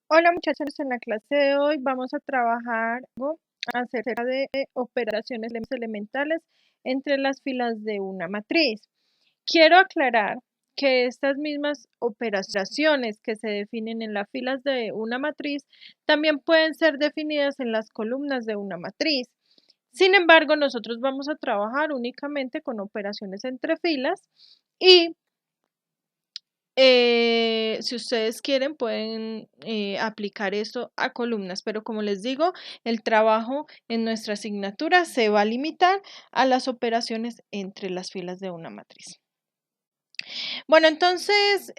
Hola muchachos, en la clase de hoy vamos a trabajar acerca de operaciones elementales entre las filas de una matriz. Quiero aclarar que estas mismas operaciones que se definen en las filas de una matriz también pueden ser definidas en las columnas de una matriz. Sin embargo, nosotros vamos a trabajar únicamente con operaciones entre filas y si ustedes quieren, pueden aplicar esto a columnas, pero como les digo, el trabajo en nuestra asignatura se va a limitar a las operaciones entre las filas de una matriz. Bueno, entonces,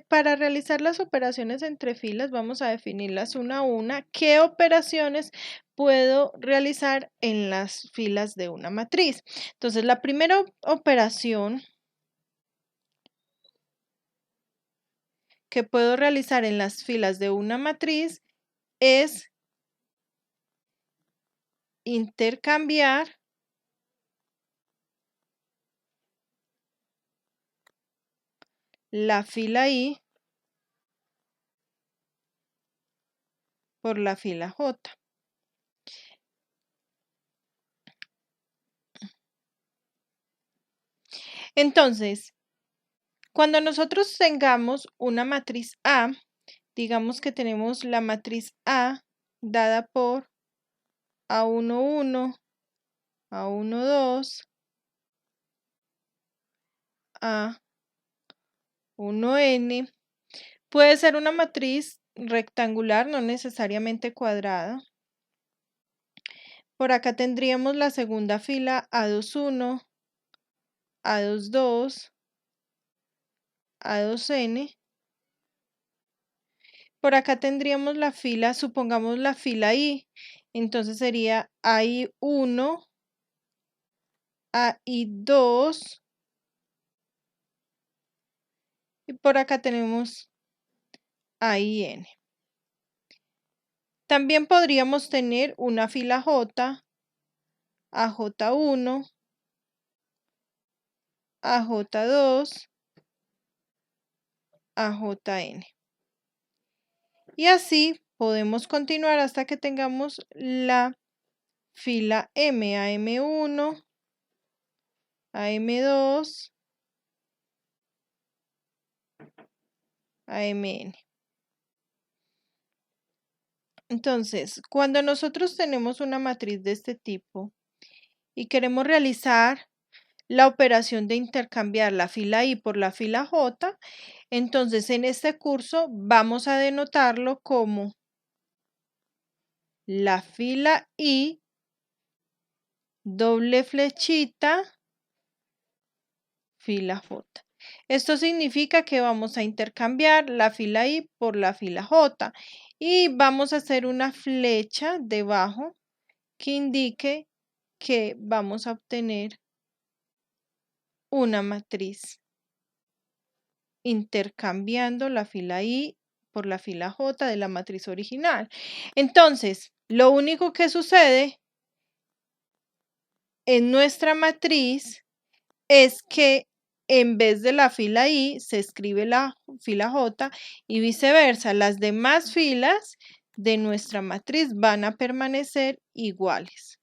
para realizar las operaciones entre filas, vamos a definirlas una a una. ¿Qué operaciones puedo realizar en las filas de una matriz? Entonces, la primera operación que puedo realizar en las filas de una matriz es intercambiar la fila I por la fila J. Entonces, cuando nosotros tengamos una matriz A, digamos que tenemos la matriz A dada por A11, A12, A1N, puede ser una matriz rectangular, no necesariamente cuadrada. Por acá tendríamos la segunda fila A21, A22, A2N. Por acá tendríamos la fila, supongamos la fila I, entonces sería AI1, AI2, y por acá tenemos AIN. También podríamos tener una fila J, AJ1, AJ2, AJN. Y así podemos continuar hasta que tengamos la fila M, AM1, AM2, AMN. Entonces, cuando nosotros tenemos una matriz de este tipo y queremos realizar la operación de intercambiar la fila I por la fila J, entonces en este curso vamos a denotarlo como la fila I, doble flechita, fila J. Esto significa que vamos a intercambiar la fila I por la fila J y vamos a hacer una flecha debajo que indique que vamos a obtener una matriz intercambiando la fila I por la fila J de la matriz original. Entonces, lo único que sucede en nuestra matriz es que en vez de la fila I se escribe la fila J y viceversa. Las demás filas de nuestra matriz van a permanecer iguales.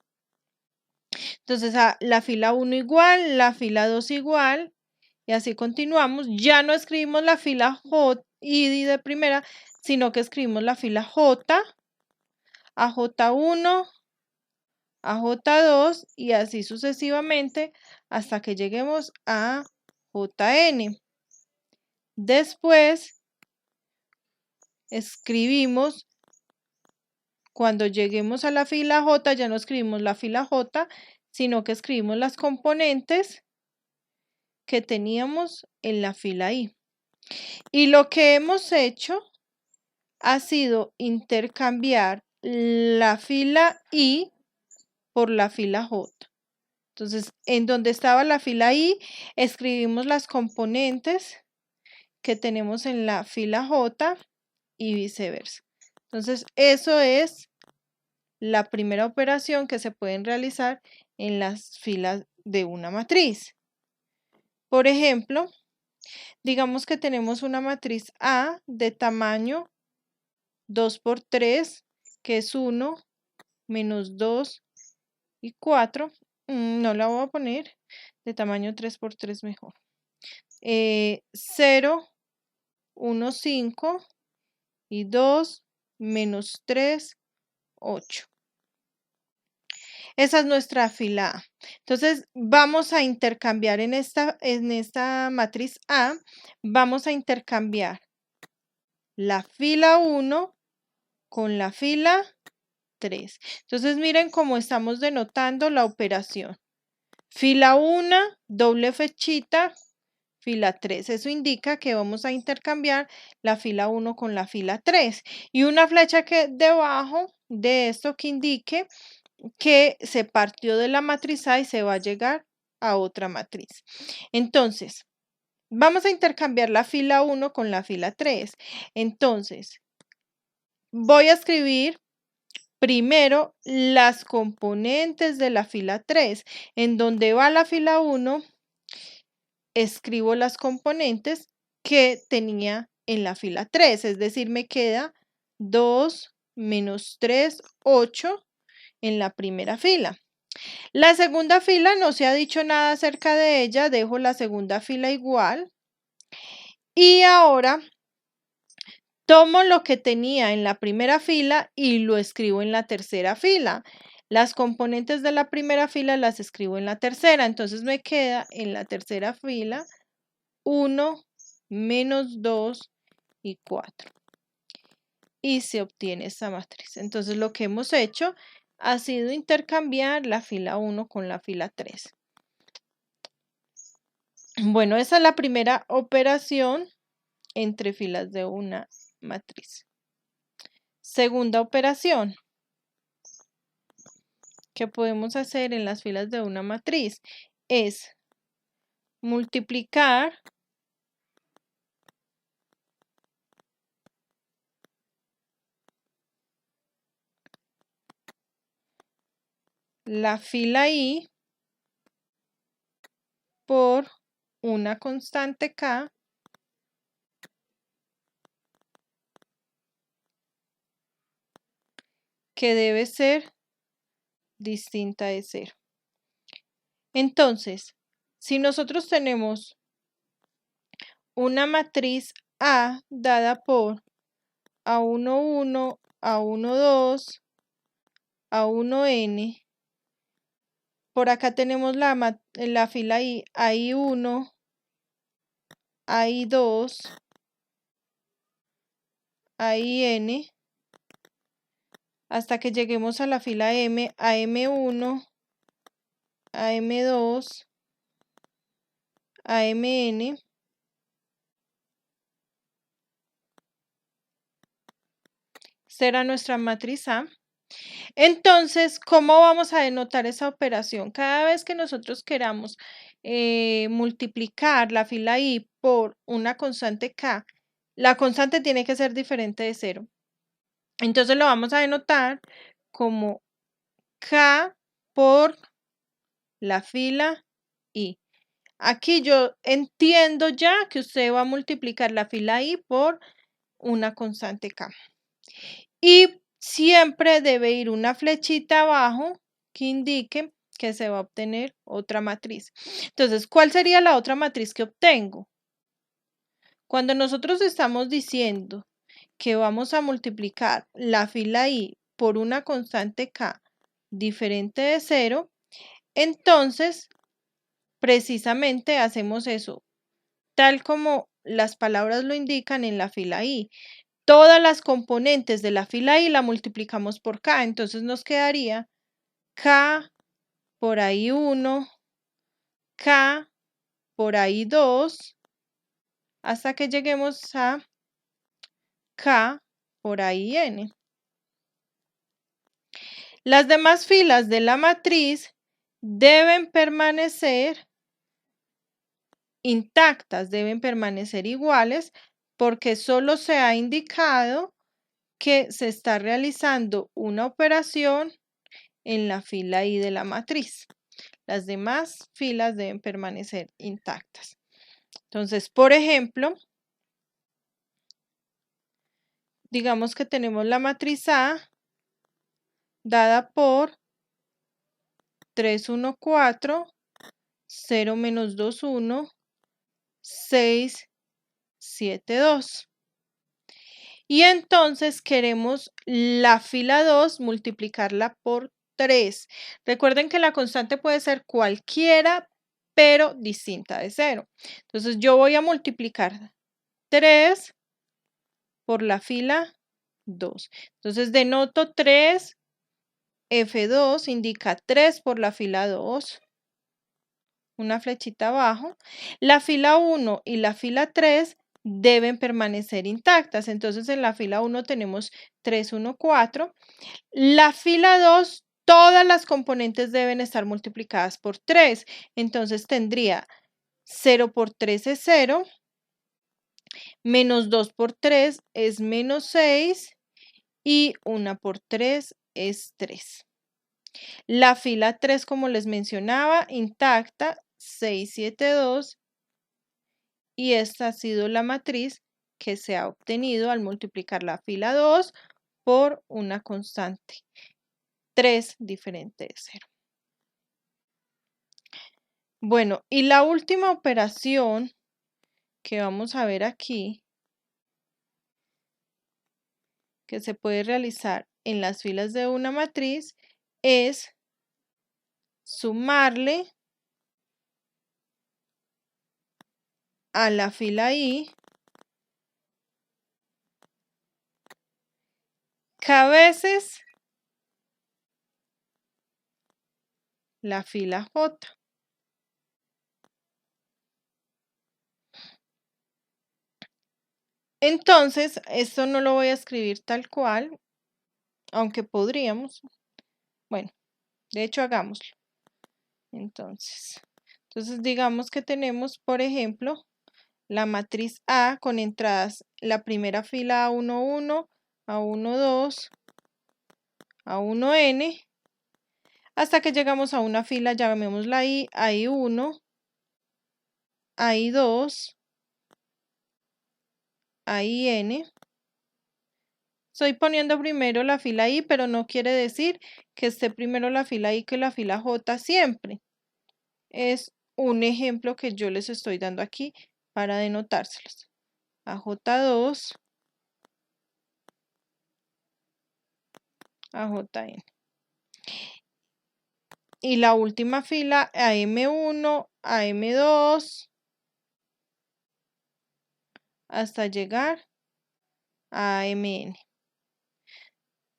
Entonces, la fila 1 igual, la fila 2 igual, y así continuamos. Ya no escribimos la fila J y de primera, sino que escribimos la fila J, AJ1, AJ2 y así sucesivamente hasta que lleguemos a JN. Después escribimos, cuando lleguemos a la fila J, ya no escribimos la fila J, sino que escribimos las componentes que teníamos en la fila I. Y lo que hemos hecho ha sido intercambiar la fila I por la fila J. Entonces, en donde estaba la fila I, escribimos las componentes que tenemos en la fila J y viceversa. Entonces, eso es la primera operación que se pueden realizar en las filas de una matriz. Por ejemplo, digamos que tenemos una matriz A de tamaño 2 por 3, que es 1, menos 2 y 4. No la voy a poner de tamaño 3 por 3 mejor. 0, 1, 5 y 2, menos 3, 8. Esa es nuestra fila A. Entonces, vamos a intercambiar en esta matriz A, vamos a intercambiar la fila 1 con la fila 3. Entonces, miren cómo estamos denotando la operación. Fila 1, doble flechita, fila 3. Eso indica que vamos a intercambiar la fila 1 con la fila 3. Y una flecha que debajo de esto que indique que se partió de la matriz A y se va a llegar a otra matriz. Entonces, vamos a intercambiar la fila 1 con la fila 3. Entonces, voy a escribir primero las componentes de la fila 3. En donde va la fila 1, escribo las componentes que tenía en la fila 3. Es decir, me queda 2 menos 3, 8 en la primera fila. La segunda fila no se ha dicho nada acerca de ella, dejo la segunda fila igual. Y ahora tomo lo que tenía en la primera fila y lo escribo en la tercera fila. Las componentes de la primera fila las escribo en la tercera, entonces me queda en la tercera fila 1, menos 2 y 4. Y se obtiene esta matriz. Entonces lo que hemos hecho ha sido intercambiar la fila 1 con la fila 3. Bueno, esa es la primera operación entre filas de una matriz. Segunda operación que podemos hacer en las filas de una matriz es multiplicar la fila I por una constante K que debe ser distinta de 0. Entonces, si nosotros tenemos una matriz A dada por A1, 1, A1, 2, A1, N, por acá tenemos la fila I, AI1, AI2, AIN, hasta que lleguemos a la fila M, AM1, AM2, AMN. Será nuestra matriz A. Entonces, ¿cómo vamos a denotar esa operación? Cada vez que nosotros queramos multiplicar la fila I por una constante K, la constante tiene que ser diferente de 0. Entonces lo vamos a denotar como K por la fila I. Aquí yo entiendo ya que usted va a multiplicar la fila I por una constante K. Y siempre debe ir una flechita abajo que indique que se va a obtener otra matriz. Entonces, ¿cuál sería la otra matriz que obtengo? Cuando nosotros estamos diciendo que vamos a multiplicar la fila I por una constante K diferente de 0, entonces precisamente hacemos eso, tal como las palabras lo indican en la fila I. Todas las componentes de la fila I la multiplicamos por K, entonces nos quedaría K por AI1, K por AI2, hasta que lleguemos a K por AIN. Las demás filas de la matriz deben permanecer intactas, deben permanecer iguales, porque solo se ha indicado que se está realizando una operación en la fila I de la matriz. Las demás filas deben permanecer intactas. Entonces, por ejemplo, digamos que tenemos la matriz A dada por 3, 1, 4, 0, menos 2, 1, 6, 7, 2. Y entonces queremos la fila 2 multiplicarla por 3. Recuerden que la constante puede ser cualquiera, pero distinta de 0. Entonces yo voy a multiplicar 3 por la fila 2. Entonces denoto 3, F2 indica 3 por la fila 2, una flechita abajo. La fila 1 y la fila 3 deben permanecer intactas. Entonces en la fila 1 tenemos 3, 1, 4. La fila 2, todas las componentes deben estar multiplicadas por 3. Entonces tendría 0 por 3 es 0, menos 2 por 3 es menos 6 y 1 por 3 es 3. La fila 3, como les mencionaba, intacta, 6, 7, 2. Y esta ha sido la matriz que se ha obtenido al multiplicar la fila 2 por una constante 3 diferente de 0. Bueno, y la última operación que vamos a ver aquí, que se puede realizar en las filas de una matriz, es sumarle a la fila I veces la fila J. Entonces, esto no lo voy a escribir tal cual, aunque podríamos. Bueno, de hecho hagámoslo. Entonces digamos que tenemos, por ejemplo, la matriz A con entradas, la primera fila A11, A12, A1N, hasta que llegamos a una fila, llamémosla I, AI1, AI2, AIN. Estoy poniendo primero la fila I, pero no quiere decir que esté primero la fila I que la fila J siempre. Es un ejemplo que yo les estoy dando aquí para denotárselos. AJ2, AJN. Y la última fila AM1, AM2, hasta llegar a AMN.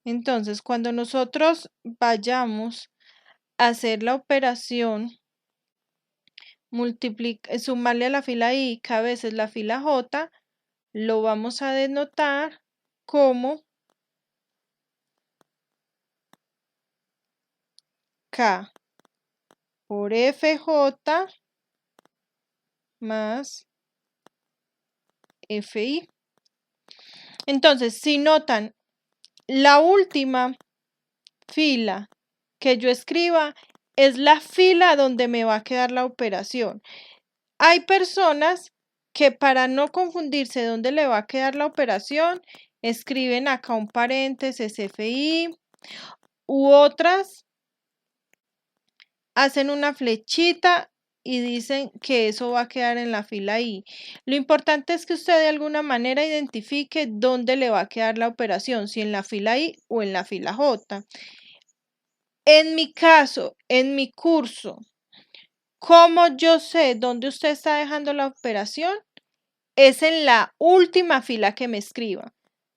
Entonces, cuando nosotros vayamos a hacer la operación, sumarle a la fila I cada vez es la fila J, lo vamos a denotar como K por FJ más FI. Entonces, si notan, la última fila que yo escriba es la fila donde me va a quedar la operación. Hay personas que para no confundirse dónde le va a quedar la operación, escriben acá un paréntesis FI, u otras hacen una flechita y dicen que eso va a quedar en la fila I. Lo importante es que usted de alguna manera identifique dónde le va a quedar la operación, si en la fila I o en la fila J. En mi caso, en mi curso, ¿cómo yo sé dónde usted está dejando la operación? Es en la última fila que me escriba.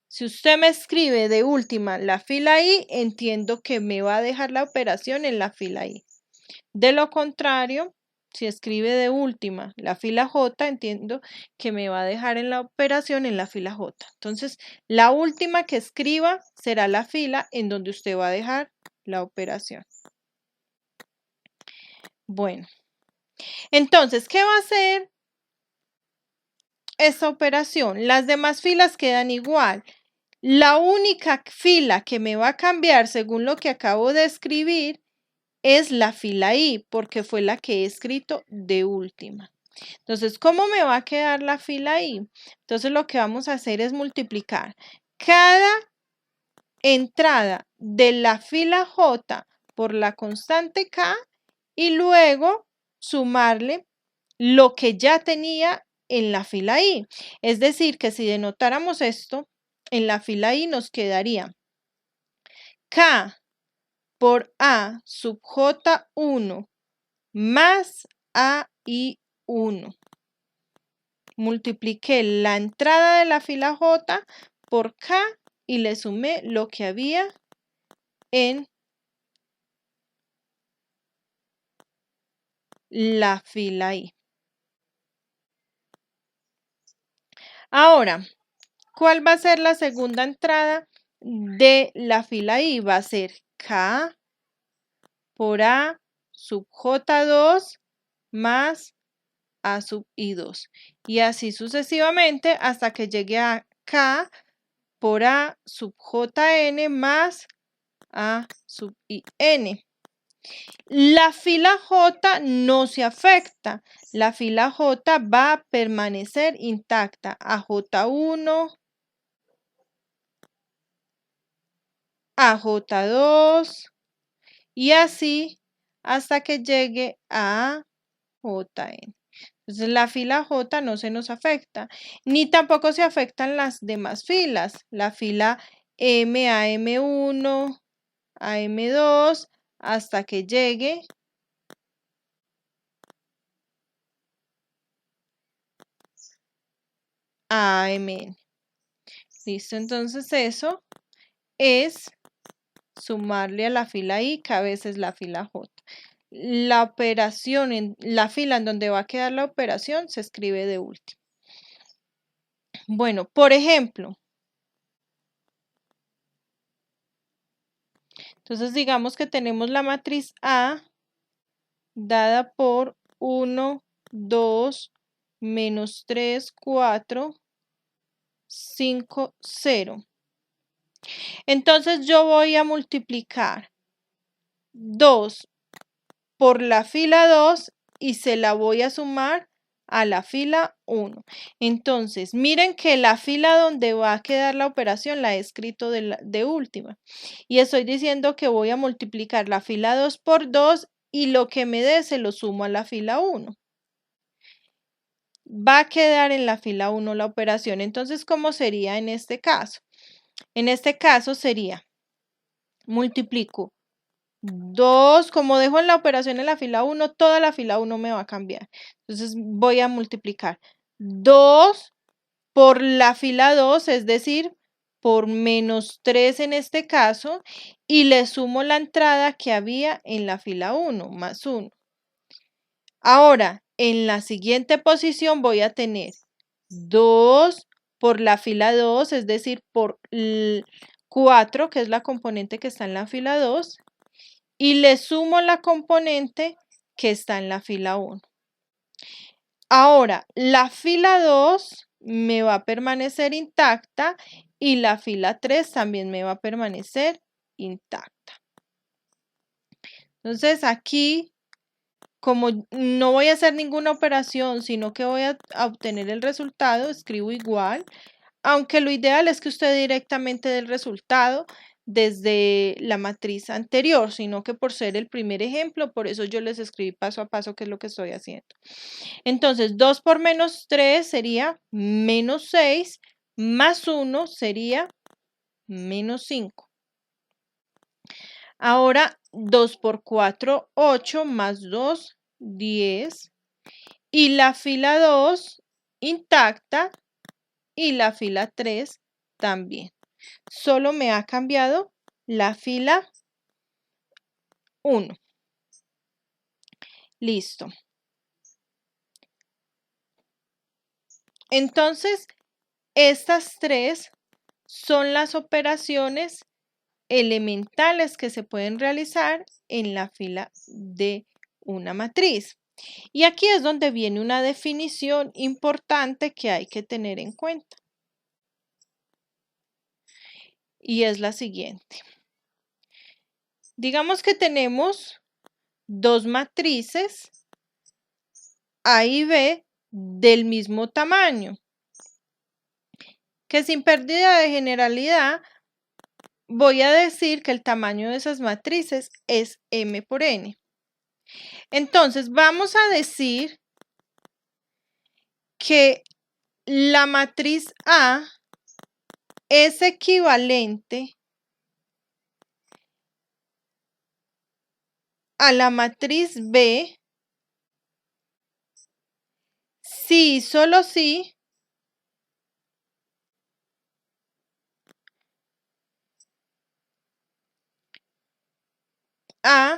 Si usted me escribe de última la fila I, entiendo que me va a dejar la operación en la fila I. De lo contrario, si escribe de última la fila J, entiendo que me va a dejar en la operación en la fila J. Entonces, la última que escriba será la fila en donde usted va a dejar la operación. Bueno, entonces, ¿qué va a hacer esta operación? Las demás filas quedan igual. La única fila que me va a cambiar según lo que acabo de escribir es la fila I, porque fue la que he escrito de última. Entonces, ¿cómo me va a quedar la fila I? Entonces, lo que vamos a hacer es multiplicar cada entrada de la fila J por la constante K y luego sumarle lo que ya tenía en la fila I. Es decir, que si denotáramos esto, en la fila I nos quedaría K por A sub J1 más AI1. Multipliqué la entrada de la fila J por K y le sumé lo que había en la fila I. Ahora, ¿cuál va a ser la segunda entrada de la fila I? Va a ser K por A sub J2 más A sub I2. Y así sucesivamente hasta que llegue a K por A sub Jn más A sub In. La fila J no se afecta. La fila J va a permanecer intacta. A J1, a J2 y así hasta que llegue a Jn. Entonces la fila J no se nos afecta, ni tampoco se afectan las demás filas. La fila M a M1, a M2, hasta que llegue a Mn. Listo, entonces eso es sumarle a la fila I, que a veces la fila J. La operación, en la fila en donde va a quedar la operación, se escribe de último. Bueno, por ejemplo, entonces digamos que tenemos la matriz A dada por 1, 2, menos 3, 4, 5, 0. Entonces yo voy a multiplicar 2 por la fila 2 y se la voy a sumar a la fila 1. Entonces, miren que la fila donde va a quedar la operación la he escrito de última. Y estoy diciendo que voy a multiplicar la fila 2 por 2 y lo que me dé se lo sumo a la fila 1. Va a quedar en la fila 1 la operación. Entonces, ¿cómo sería en este caso? En este caso sería, multiplico 2, como dejo en la operación en la fila 1, toda la fila 1 me va a cambiar. Entonces voy a multiplicar 2 por la fila 2, es decir, por menos 3 en este caso, y le sumo la entrada que había en la fila 1, más 1. Ahora, en la siguiente posición voy a tener 2 por la fila 2, es decir, por 4, que es la componente que está en la fila 2, y le sumo la componente que está en la fila 1. Ahora, la fila 2 me va a permanecer intacta y la fila 3 también me va a permanecer intacta. Entonces, aquí, como no voy a hacer ninguna operación, sino que voy a obtener el resultado, escribo igual, aunque lo ideal es que usted directamente dé el resultado desde la matriz anterior, sino que por ser el primer ejemplo, por eso yo les escribí paso a paso qué es lo que estoy haciendo. Entonces, 2 por menos 3 sería menos 6, más 1 sería menos 5. Ahora, 2 por 4, 8, más 2, 10. Y la fila 2 intacta y la fila 3 también. Solo me ha cambiado la fila 1. Listo. Entonces, estas tres son las operaciones elementales que se pueden realizar en la fila de una matriz. Y aquí es donde viene una definición importante que hay que tener en cuenta. Y es la siguiente. Digamos que tenemos dos matrices A y B del mismo tamaño, que sin pérdida de generalidad voy a decir que el tamaño de esas matrices es M por N. Entonces, vamos a decir que la matriz A es equivalente a la matriz B si y solo si A,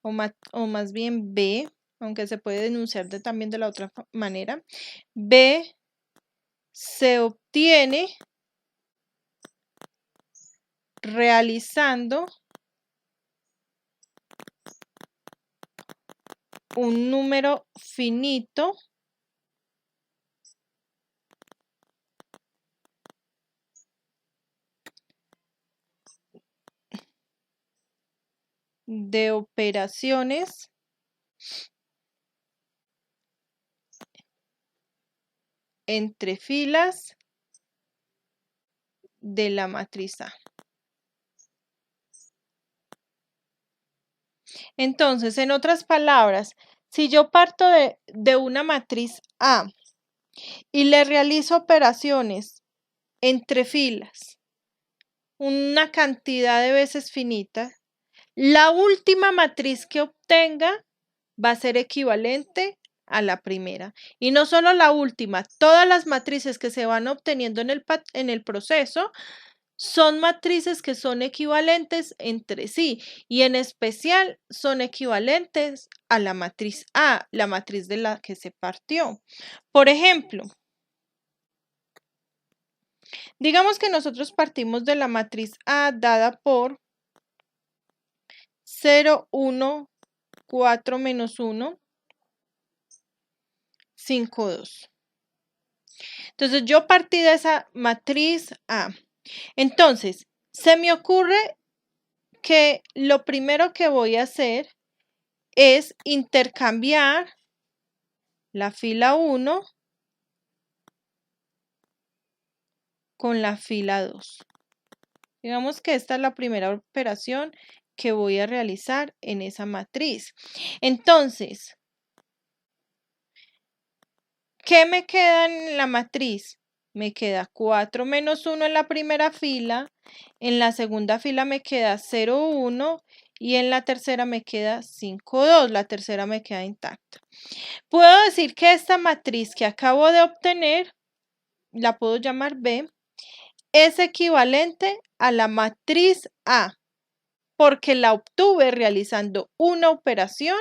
o más bien B, aunque se puede denunciar también de la otra manera, B se obtiene realizando un número finito de operaciones entre filas de la matriz A. Entonces, en otras palabras, si yo parto de una matriz A y le realizo operaciones entre filas, una cantidad de veces finita, la última matriz que obtenga va a ser equivalente a la primera. Y no solo la última, todas las matrices que se van obteniendo en el proceso son matrices que son equivalentes entre sí y en especial son equivalentes a la matriz A, la matriz de la que se partió. Por ejemplo, digamos que nosotros partimos de la matriz A dada por 0, 1, 4 menos 1, 5, 2. Entonces yo partí de esa matriz A. Entonces, se me ocurre que lo primero que voy a hacer es intercambiar la fila 1 con la fila 2. Digamos que esta es la primera operación que voy a realizar en esa matriz. Entonces, ¿qué me queda en la matriz? Me queda 4 menos 1 en la primera fila, en la segunda fila me queda 0, 1 y en la tercera me queda 5, 2. La tercera me queda intacta. Puedo decir que esta matriz que acabo de obtener, la puedo llamar B, es equivalente a la matriz A, porque la obtuve realizando una operación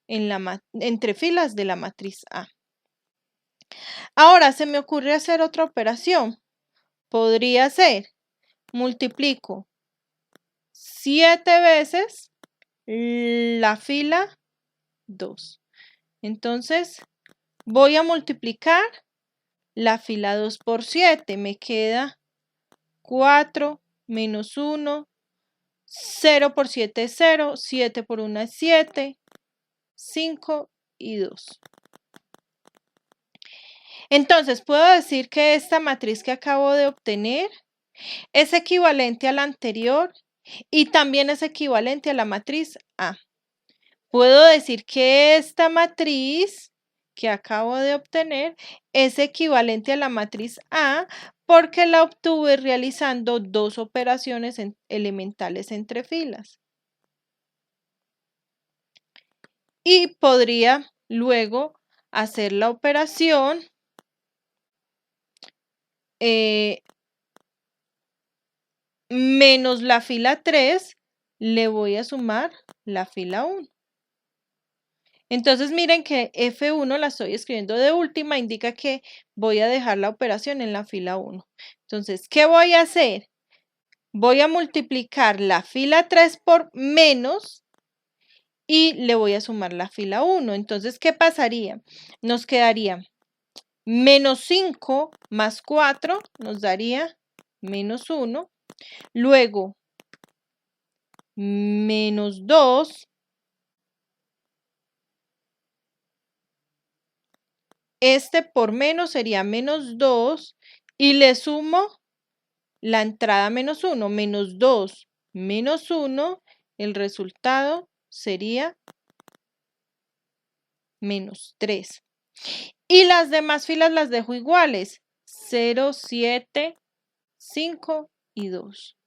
entre filas de la matriz A. Ahora se me ocurre hacer otra operación. Podría ser, multiplico 7 veces la fila 2. Entonces, voy a multiplicar la fila 2 por 7. Me queda 4 menos 1, 0 por 7 es 0, 7 por 1 es 7, 5 y 2. Entonces, puedo decir que esta matriz que acabo de obtener es equivalente a la anterior y también es equivalente a la matriz A. Puedo decir que esta matriz que acabo de obtener es equivalente a la matriz A porque la obtuve realizando dos operaciones elementales entre filas. Y podría luego hacer la operación menos la fila 3, le voy a sumar la fila 1. Entonces miren que F1 la estoy escribiendo de última, indica que voy a dejar la operación en la fila 1. Entonces, ¿qué voy a hacer? Voy a multiplicar la fila 3 por menos y le voy a sumar la fila 1. Entonces, ¿qué pasaría? Nos quedaría menos 5 más 4, nos daría menos 1. Luego, menos 2 este por menos sería menos 2 y le sumo la entrada menos 1, menos 2, menos 1, el resultado sería menos 3. Y las demás filas las dejo iguales, 0, 7, 5 y 2.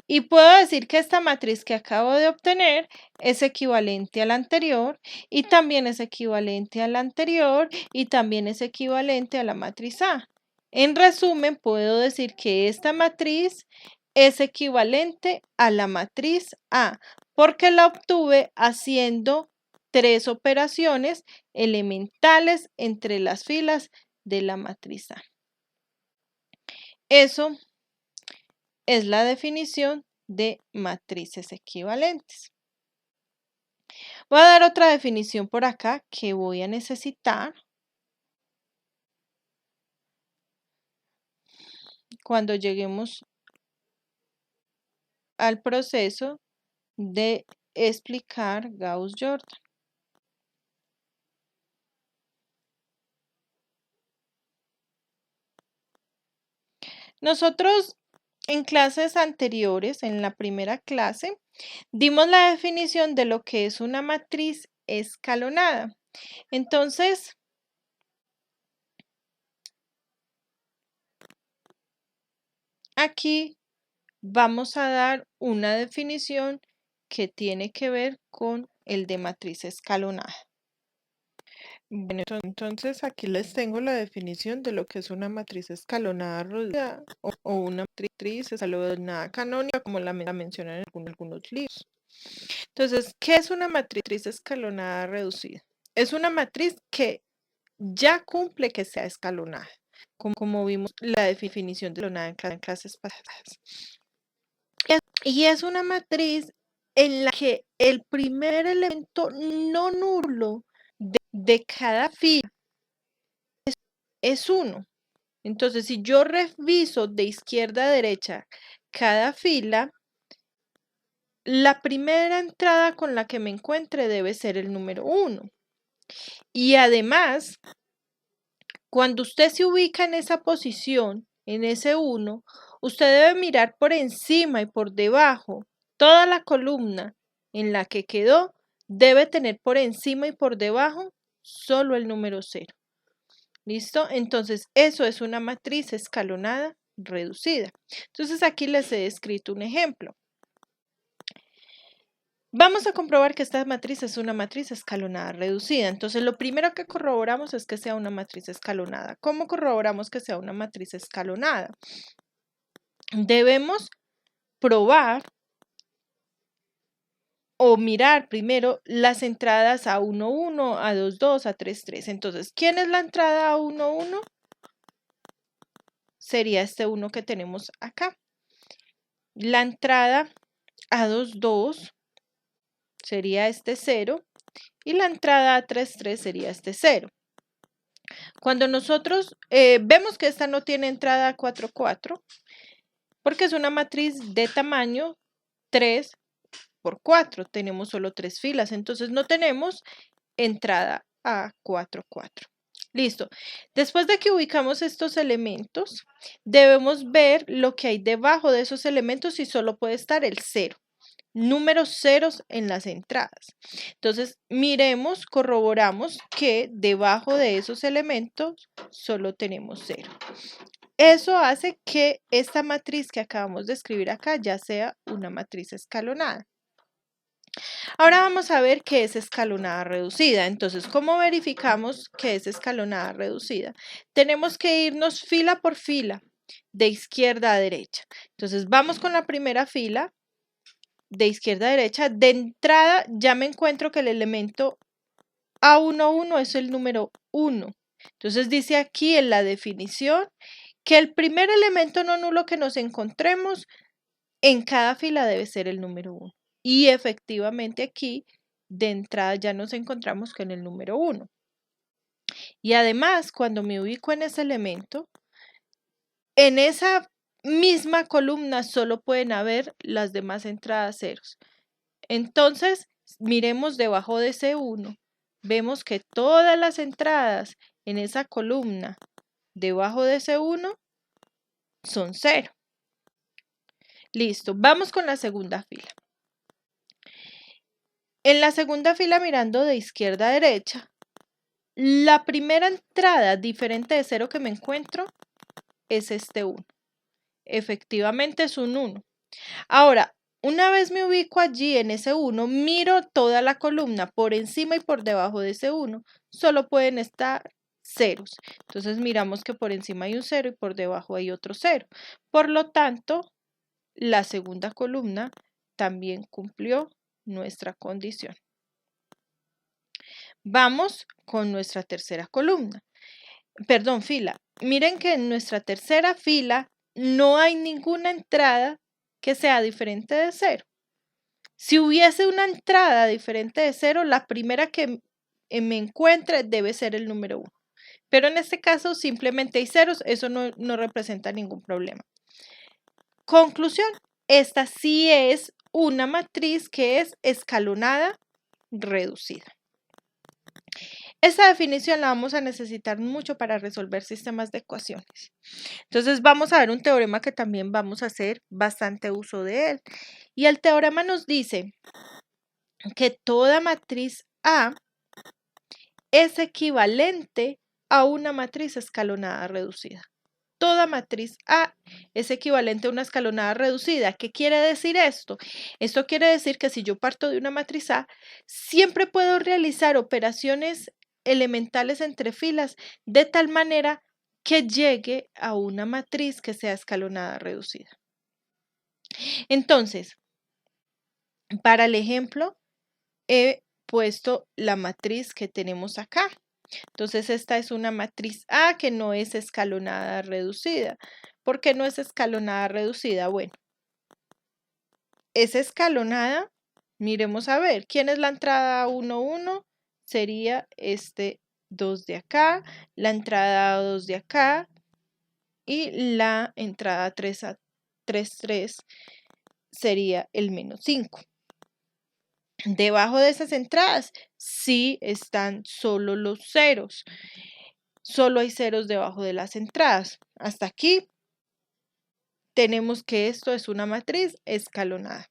Y puedo decir que esta matriz que acabo de obtener es equivalente a la anterior y también es equivalente a la anterior y también es equivalente a la matriz A. En resumen, puedo decir que esta matriz es equivalente a la matriz A porque la obtuve haciendo 3 operaciones elementales entre las filas de la matriz A. Eso es la definición de matrices equivalentes. Voy a dar otra definición por acá que voy a necesitar cuando lleguemos al proceso de explicar Gauss-Jordan. Nosotros en clases anteriores, en la primera clase, dimos la definición de lo que es una matriz escalonada. Entonces, aquí vamos a dar una definición que tiene que ver con el de matriz escalonada. Bueno, entonces aquí les tengo la definición de lo que es una matriz escalonada reducida o una matriz escalonada canónica, como la mencionan en algunos libros. Entonces, ¿qué es una matriz escalonada reducida? Es una matriz que ya cumple que sea escalonada, como vimos la definición de escalonada en clases pasadas. Y es una matriz en la que el primer elemento no nulo de cada fila es 1. Entonces, si yo reviso de izquierda a derecha cada fila, la primera entrada con la que me encuentre debe ser el número 1. Y además, cuando usted se ubica en esa posición, en ese 1, usted debe mirar por encima y por debajo. Toda la columna en la que quedó debe tener por encima y por debajo solo el número 0. ¿Listo? Entonces, eso es una matriz escalonada reducida. Entonces, aquí les he escrito un ejemplo. Vamos a comprobar que esta matriz es una matriz escalonada reducida. Entonces, lo primero que corroboramos es que sea una matriz escalonada. ¿Cómo corroboramos que sea una matriz escalonada? Debemos probar o mirar primero las entradas a 1, 1, a 2, 2, a 3, 3. Entonces, ¿quién es la entrada a 1, 1? Sería este 1 que tenemos acá. La entrada a 2, 2 sería este 0 y la entrada a 3, 3 sería este 0. Cuando nosotros vemos que esta no tiene entrada a 4, 4, porque es una matriz de tamaño 3 por 4, tenemos solo 3 filas, entonces no tenemos entrada a 4, 4. Listo. Después de que ubicamos estos elementos, debemos ver lo que hay debajo de esos elementos y solo puede estar el 0. Números ceros en las entradas. Entonces, miremos, corroboramos que debajo de esos elementos solo tenemos 0. Eso hace que esta matriz que acabamos de escribir acá ya sea una matriz escalonada. Ahora vamos a ver qué es escalonada reducida. Entonces, ¿cómo verificamos que es escalonada reducida? Tenemos que irnos fila por fila, de izquierda a derecha. Entonces, vamos con la primera fila, de izquierda a derecha. De entrada, ya me encuentro que el elemento A11 es el número 1. Entonces, dice aquí en la definición que el primer elemento no nulo que nos encontremos en cada fila debe ser el número 1. Y efectivamente aquí de entrada ya nos encontramos con el número 1. Y además, cuando me ubico en ese elemento, en esa misma columna solo pueden haber las demás entradas ceros. Entonces, miremos debajo de ese 1. Vemos que todas las entradas en esa columna debajo de ese 1 son 0. Listo, vamos con la segunda fila. En la segunda fila, mirando de izquierda a derecha, la primera entrada diferente de 0 que me encuentro es este 1. Efectivamente es un 1. Ahora, una vez me ubico allí en ese 1, miro toda la columna por encima y por debajo de ese 1. Solo pueden estar ceros. Entonces miramos que por encima hay un 0 y por debajo hay otro 0. Por lo tanto, la segunda columna también cumplió nuestra condición. Vamos con nuestra tercera columna. Perdón, fila. Miren que en nuestra tercera fila no hay ninguna entrada que sea diferente de 0. Si hubiese una entrada diferente de 0, la primera que me encuentre debe ser el número 1. Pero en este caso simplemente hay ceros, eso no representa ningún problema. Conclusión, esta sí es una matriz que es escalonada reducida. Esta definición la vamos a necesitar mucho para resolver sistemas de ecuaciones. Entonces vamos a ver un teorema que también vamos a hacer bastante uso de él. Y el teorema nos dice que toda matriz A es equivalente a una matriz escalonada reducida. Toda matriz A es equivalente a una escalonada reducida. ¿Qué quiere decir esto? Esto quiere decir que si yo parto de una matriz A, siempre puedo realizar operaciones elementales entre filas de tal manera que llegue a una matriz que sea escalonada reducida. Entonces, para el ejemplo, he puesto la matriz que tenemos acá. Entonces, esta es una matriz A que no es escalonada reducida. ¿Por qué no es escalonada reducida? Bueno, es escalonada. Miremos a ver, ¿quién es la entrada 1, 1? Sería este 2 de acá, la entrada 2 de acá y la entrada 3 a 3, 3 sería el menos 5. Debajo de esas entradas sí están solo los ceros. Solo hay ceros debajo de las entradas. Hasta aquí tenemos que esto es una matriz escalonada.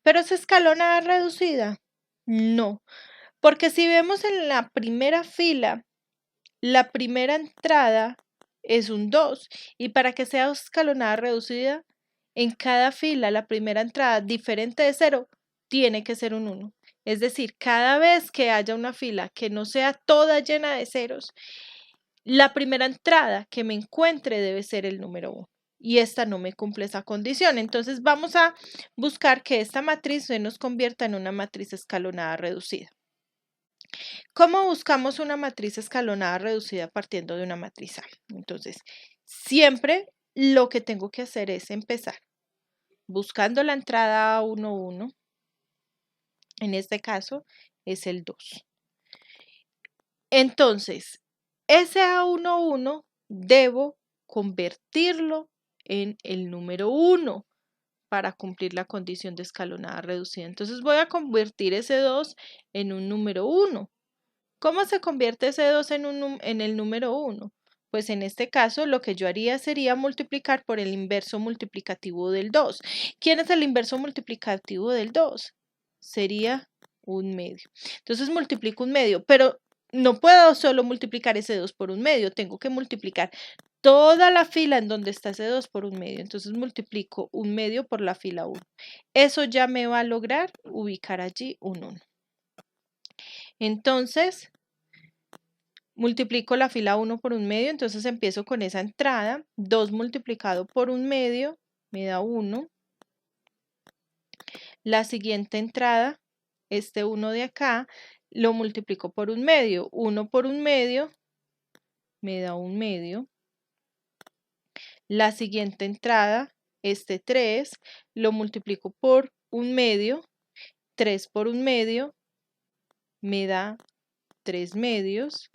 ¿Pero es escalonada reducida? No, porque si vemos en la primera fila, la primera entrada es un 2 y para que sea escalonada reducida, en cada fila la primera entrada diferente de 0 tiene que ser un 1. Es decir, cada vez que haya una fila que no sea toda llena de ceros, la primera entrada que me encuentre debe ser el número 1. Y esta no me cumple esa condición. Entonces vamos a buscar que esta matriz se nos convierta en una matriz escalonada reducida. ¿Cómo buscamos una matriz escalonada reducida partiendo de una matriz A? Entonces, siempre lo que tengo que hacer es empezar buscando la entrada A1, 1. En este caso es el 2. Entonces, ese A1, 1 debo convertirlo en el número 1 para cumplir la condición de escalonada reducida. Entonces voy a convertir ese 2 en un número 1. ¿Cómo se convierte ese 2 en el número 1? Pues en este caso lo que yo haría sería multiplicar por el inverso multiplicativo del 2. ¿Quién es el inverso multiplicativo del 2? Sería un medio. Entonces multiplico un medio, pero no puedo solo multiplicar ese 2 por un medio, tengo que multiplicar toda la fila en donde está ese 2 por un medio. Entonces multiplico un medio por la fila 1. Eso ya me va a lograr ubicar allí un 1. Entonces, multiplico la fila 1 por un medio, entonces empiezo con esa entrada. 2 multiplicado por un medio me da 1. La siguiente entrada, este 1 de acá, lo multiplico por un medio. 1 por un medio me da un medio. La siguiente entrada, este 3, lo multiplico por un medio. 3 por un medio me da 3 medios.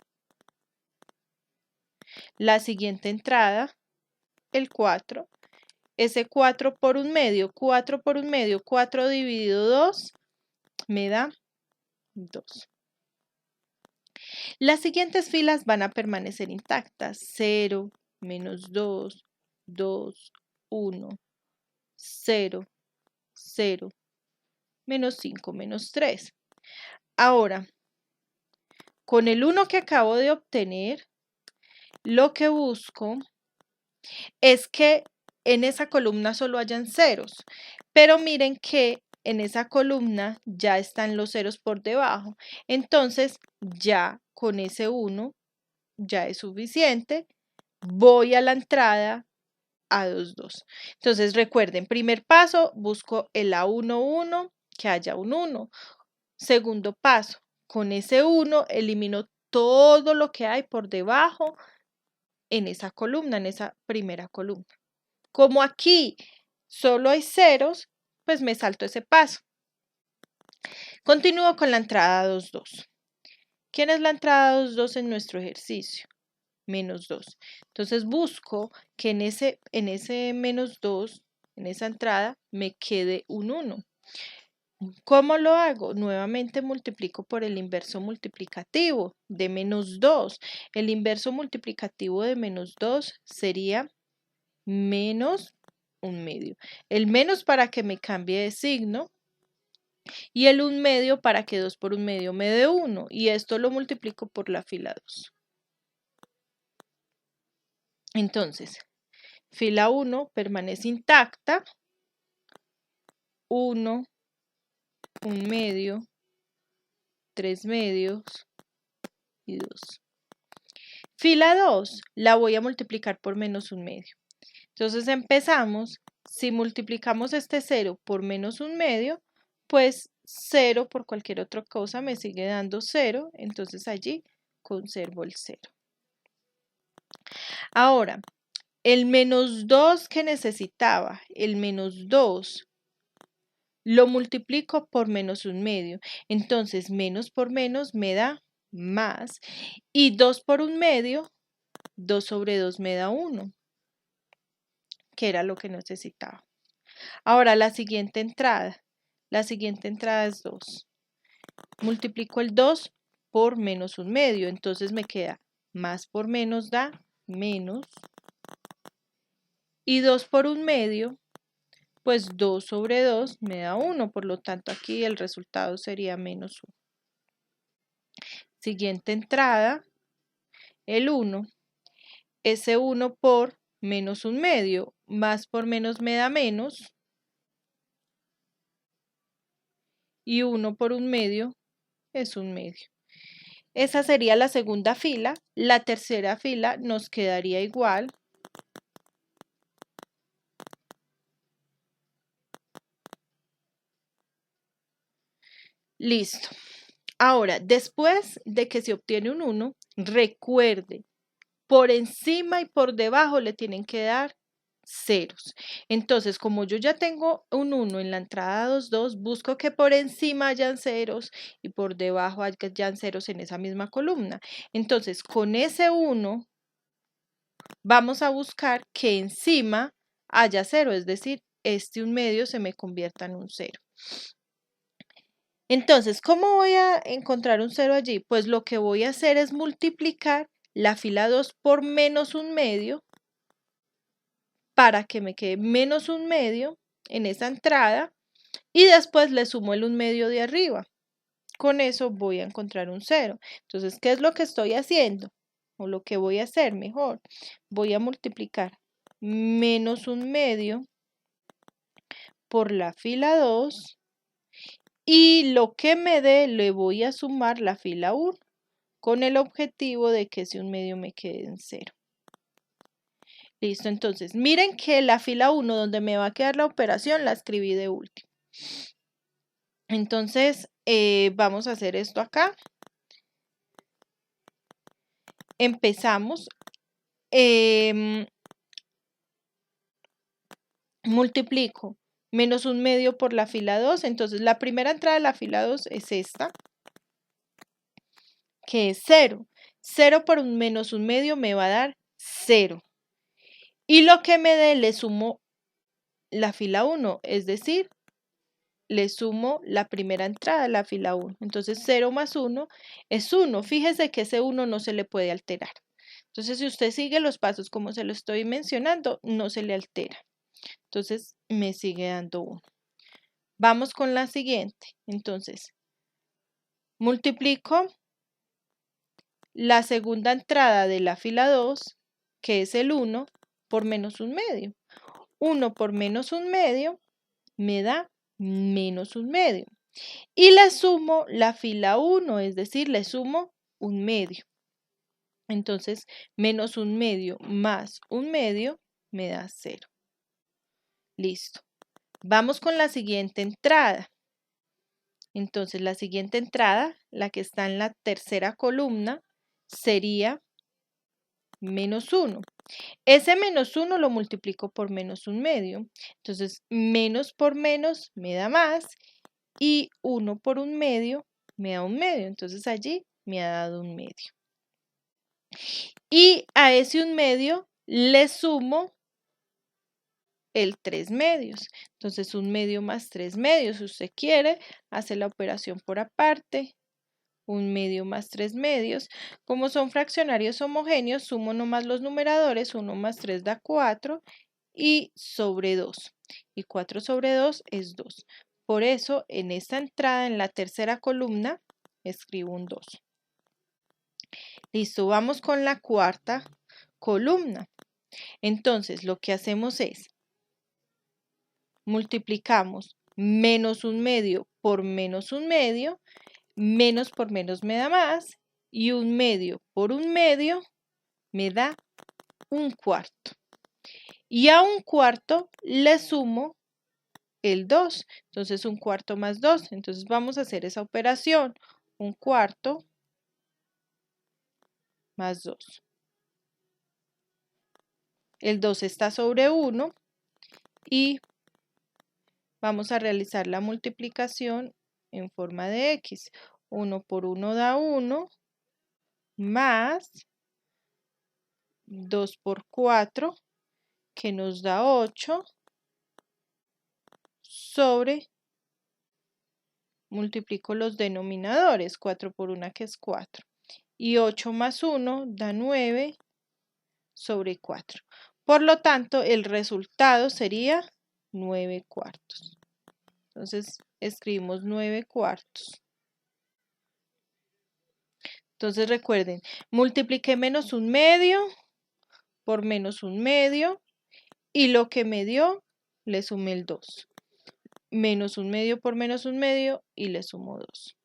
La siguiente entrada, el 4, ese 4 por un medio, 4 por un medio, 4 dividido 2, me da 2. Las siguientes filas van a permanecer intactas. 0, menos 2, 2, 1, 0, 0, menos 5, menos 3. Ahora, con el 1 que acabo de obtener, lo que busco es que en esa columna solo hayan ceros, pero miren que en esa columna ya están los ceros por debajo. Entonces, ya con ese 1 ya es suficiente. Voy a la entrada A2, 2. Entonces, recuerden, primer paso, busco el A1, 1, que haya un 1. Segundo paso, con ese 1 elimino todo lo que hay por debajo en esa columna, en esa primera columna. Como aquí solo hay ceros, pues me salto ese paso. Continúo con la entrada 2, 2. ¿Quién es la entrada 2, 2 en nuestro ejercicio? Menos 2. Entonces busco que en ese menos 2, en esa entrada, me quede un 1. ¿Cómo lo hago? Nuevamente multiplico por el inverso multiplicativo de menos 2. El inverso multiplicativo de menos 2 sería menos 1/2. El menos para que me cambie de signo y el 1/2 para que 2 por 1/2 me dé 1. Y esto lo multiplico por la fila 2. Entonces, fila 1 permanece intacta. 1, 1/2, 3/2 y 2. Fila 2 la voy a multiplicar por menos 1/2. Entonces empezamos, si multiplicamos este 0 por menos 1/2, pues 0 por cualquier otra cosa me sigue dando 0, entonces allí conservo el 0. Ahora, el menos 2 que necesitaba, el menos 2, lo multiplico por menos 1/2. Entonces, menos por menos me da más. Y 2 por 1/2, 2 sobre 2 me da 1, que era lo que necesitaba. Ahora, la siguiente entrada es 2. Multiplico el 2 por menos 1/2. Entonces me queda más por menos da menos. Y 2 por 1/2, pues 2 sobre 2 me da 1. Por lo tanto, aquí el resultado sería menos 1. Siguiente entrada, el 1. Ese 1 por menos 1/2. Más por menos me da menos. Y 1 por 1/2 es 1/2. Esa sería la segunda fila. La tercera fila nos quedaría igual. Listo. Ahora, después de que se obtiene un 1, recuerde, por encima y por debajo le tienen que dar ceros. Entonces, como yo ya tengo un 1 en la entrada 2, 2, busco que por encima hayan ceros y por debajo hayan ceros en esa misma columna. Entonces, con ese 1, vamos a buscar que encima haya 0, es decir, este 1/2 se me convierta en un 0. Entonces, ¿cómo voy a encontrar un 0 allí? Pues lo que voy a hacer es multiplicar la fila 2 por menos 1/2 para que me quede menos 1/2 en esa entrada y después le sumo el 1/2 de arriba. Con eso voy a encontrar un 0. Entonces, ¿qué es lo que estoy haciendo? O lo que voy a hacer mejor. Voy a multiplicar menos 1/2 por la fila 2 y lo que me dé le voy a sumar la fila 1 con el objetivo de que ese 1/2 me quede en 0. Listo, entonces miren que la fila 1 donde me va a quedar la operación la escribí de último. Entonces vamos a hacer esto acá. Empezamos. Multiplico menos 1/2 por la fila 2. Entonces la primera entrada de la fila 2 es esta, que es 0. 0 por menos 1/2 me va a dar 0. Y lo que me dé le sumo la fila 1, es decir, le sumo la primera entrada de la fila 1. Entonces 0 más 1 es 1. Fíjese que ese 1 no se le puede alterar. Entonces si usted sigue los pasos como se lo estoy mencionando, no se le altera. Entonces me sigue dando 1. Vamos con la siguiente. Entonces multiplico la segunda entrada de la fila 2, que es el 1, por menos 1/2. 1 por menos 1/2 me da menos 1/2. Y le sumo la fila 1, es decir, le sumo 1/2. Entonces, menos 1/2 más 1/2 me da 0. Listo. Vamos con la siguiente entrada. Entonces, la siguiente entrada, la que está en la tercera columna, sería menos 1. Ese menos 1 lo multiplico por menos 1/2. Entonces, menos por menos me da más. Y 1 por 1/2 me da 1/2. Entonces, allí me ha dado 1/2. Y a ese 1/2 le sumo el 3/2. Entonces, 1/2 más 3/2. Si usted quiere, hace la operación por aparte. 1/2 más 3/2. Como son fraccionarios homogéneos, sumo nomás los numeradores. 1 más 3 da 4 y sobre 2. Y 4 sobre 2 es 2. Por eso, en esta entrada, en la tercera columna, escribo un 2. Listo, vamos con la cuarta columna. Entonces, lo que hacemos es, multiplicamos menos 1/2 por menos 1/2, menos por menos me da más, y 1/2 por 1/2 me da 1/4. Y a 1/4 le sumo el 2. Entonces 1/4 más 2. Entonces vamos a hacer esa operación. 1/4 más 2. El 2 está sobre 1 y vamos a realizar la multiplicación en forma de X. 1 por 1 da 1 más 2 por 4 que nos da 8 sobre, multiplico los denominadores, 4 por 1 que es 4. Y 8 más 1 da 9 sobre 4. Por lo tanto, el resultado sería 9/4. Entonces, escribimos 9/4. Entonces, recuerden, multipliqué menos 1/2 por menos 1/2 y lo que me dio, le sumé el 2. Menos 1/2 por menos 1/2 y le sumo 2.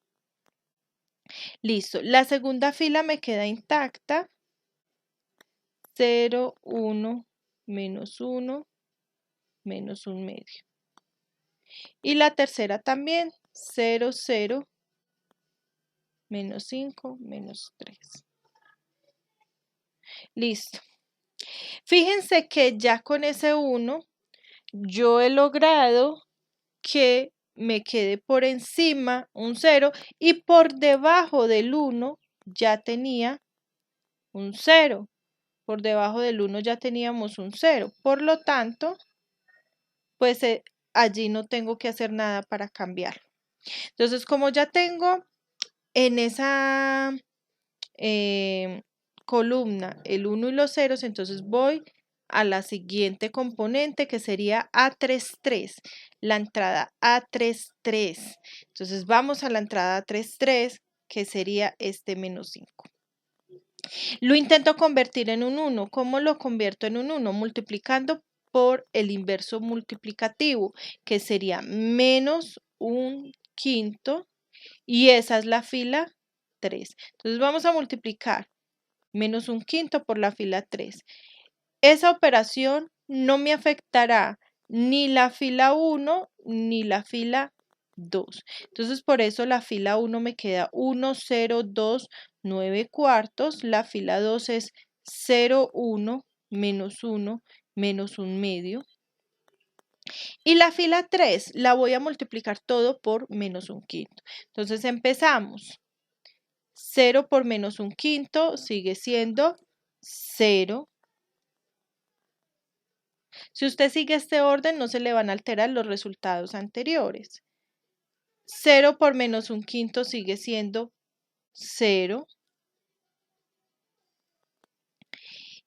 Listo, la segunda fila me queda intacta. 0, 1, menos 1, menos 1/2. Y la tercera también, 0, 0, menos 5, menos 3. Listo. Fíjense que ya con ese 1, yo he logrado que me quede por encima un 0 y por debajo del 1 ya tenía un 0. Por debajo del 1 ya teníamos un 0. Por lo tanto, pues allí no tengo que hacer nada para cambiarlo. Entonces, como ya tengo en esa columna el 1 y los ceros, entonces voy a la siguiente componente que sería A33, la entrada A33. Entonces vamos a la entrada A33 que sería este menos 5. Lo intento convertir en un 1. ¿Cómo lo convierto en un 1? Multiplicando por el inverso multiplicativo, que sería menos 1/5, y esa es la fila 3. Entonces vamos a multiplicar menos 1/5 por la fila 3. Esa operación no me afectará ni la fila 1 ni la fila 2. Entonces por eso la fila 1 me queda 1, 0, 2, 9/4. La fila 2 es 0, 1, menos 1, menos 1/2. Y la fila 3 la voy a multiplicar todo por menos 1/5. Entonces empezamos. 0 por menos 1/5 sigue siendo 0. Si usted sigue este orden, no se le van a alterar los resultados anteriores. 0 por menos un quinto sigue siendo 0.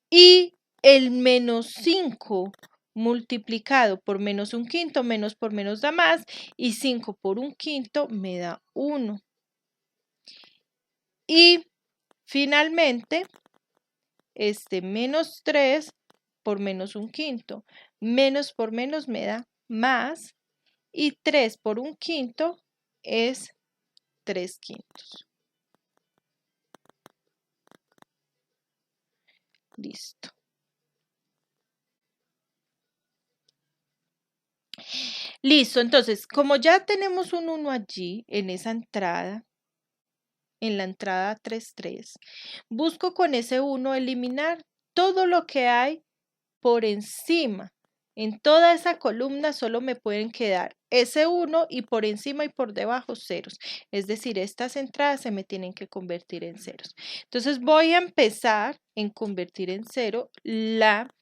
Y el menos 5 multiplicado por menos un quinto, menos por menos da más, y 5 por un quinto me da 1. Y finalmente, este menos 3 por menos un quinto, menos por menos me da más, y 3 por un quinto es 3 quintos. Listo. Listo, entonces, como ya tenemos un 1 allí en esa entrada, en la entrada 3,3, busco con ese 1 eliminar todo lo que hay por encima. En toda esa columna solo me pueden quedar ese 1 y por encima y por debajo ceros. Es decir, estas entradas se me tienen que convertir en ceros. Entonces voy a empezar en convertir en cero la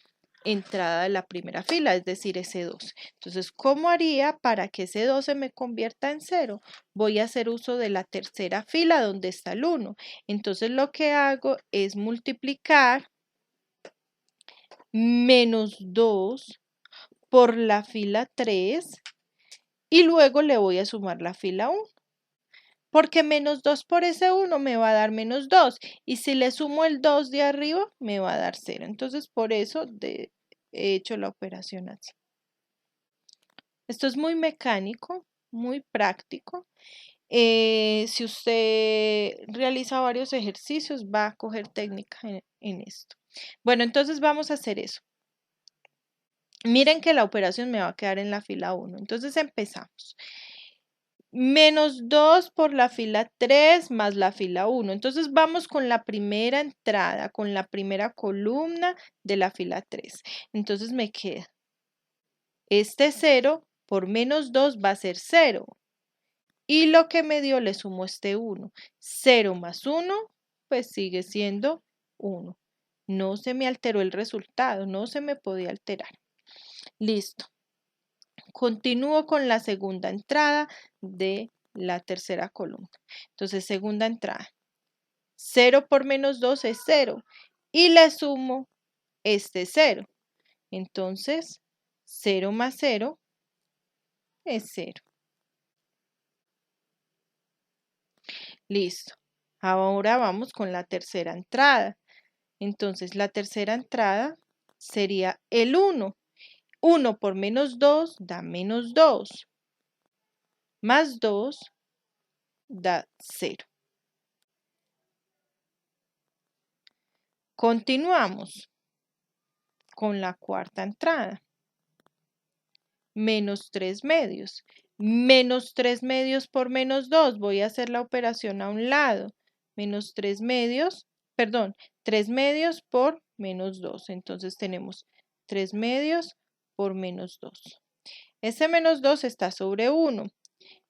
entrada de la primera fila, es decir, ese 2. Entonces, ¿cómo haría para que ese 2 se me convierta en 0? Voy a hacer uso de la tercera fila donde está el 1. Entonces, lo que hago es multiplicar menos 2 por la fila 3 y luego le voy a sumar la fila 1. Porque menos 2 por ese 1 me va a dar menos 2. Y si le sumo el 2 de arriba, me va a dar 0. Entonces, por eso he hecho la operación así. Esto es muy mecánico, muy práctico. Si usted realiza varios ejercicios, va a coger técnica en esto. Bueno, entonces vamos a hacer eso. Miren que la operación me va a quedar en la fila 1. Entonces empezamos. Menos 2 por la fila 3 más la fila 1. Entonces vamos con la primera entrada, con la primera columna de la fila 3. Entonces me queda este 0 por menos 2 va a ser 0. Y lo que me dio le sumo este 1. 0 más 1, pues sigue siendo 1. No se me alteró el resultado, no se me podía alterar. Listo. Continúo con la segunda entrada de la tercera columna. Entonces, segunda entrada. 0 por menos 2 es 0. Y le sumo este 0. Entonces, 0 más 0 es 0. Listo. Ahora vamos con la tercera entrada. Entonces, la tercera entrada sería el 1. 1 por menos 2 da menos 2. Más 2 da 0. Continuamos con la cuarta entrada. Menos 3 medios. Menos 3 medios por menos 2. Voy a hacer la operación a un lado. Menos 3 medios, perdón, 3 medios por menos 2. Entonces tenemos 3 medios por menos 2. Ese menos 2 está sobre 1.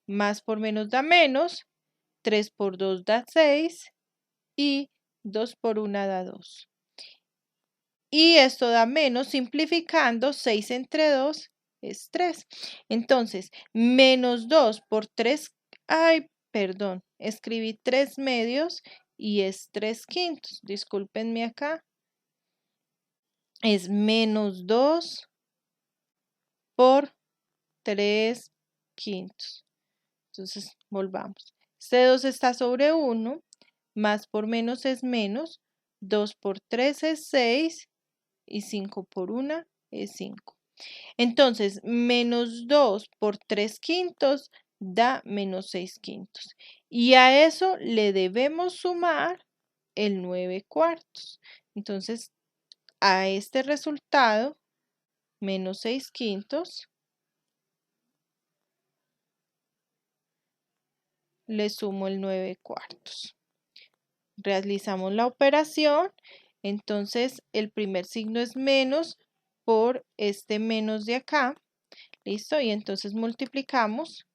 Más por menos da menos. 3 por 2 da 6. Y 2 por 1 da 2. Y esto da menos, simplificando, 6 entre 2 es 3. Entonces, menos 2 por 3, ay, perdón, escribí 3 medios y es 3 quintos. Discúlpenme acá. Es menos 2 por 3 quintos. Entonces, volvamos. Este 2 está sobre 1, más por menos es menos, 2 por 3 es 6 y 5 por 1 es 5. Entonces, menos 2 por 3 quintos da menos 6 quintos. Y a eso le debemos sumar el 9 cuartos. Entonces, a este resultado, menos 6 quintos, le sumo el 9 cuartos. Realizamos la operación. Entonces, el primer signo es menos por este menos de acá. ¿Listo? Y entonces multiplicamos.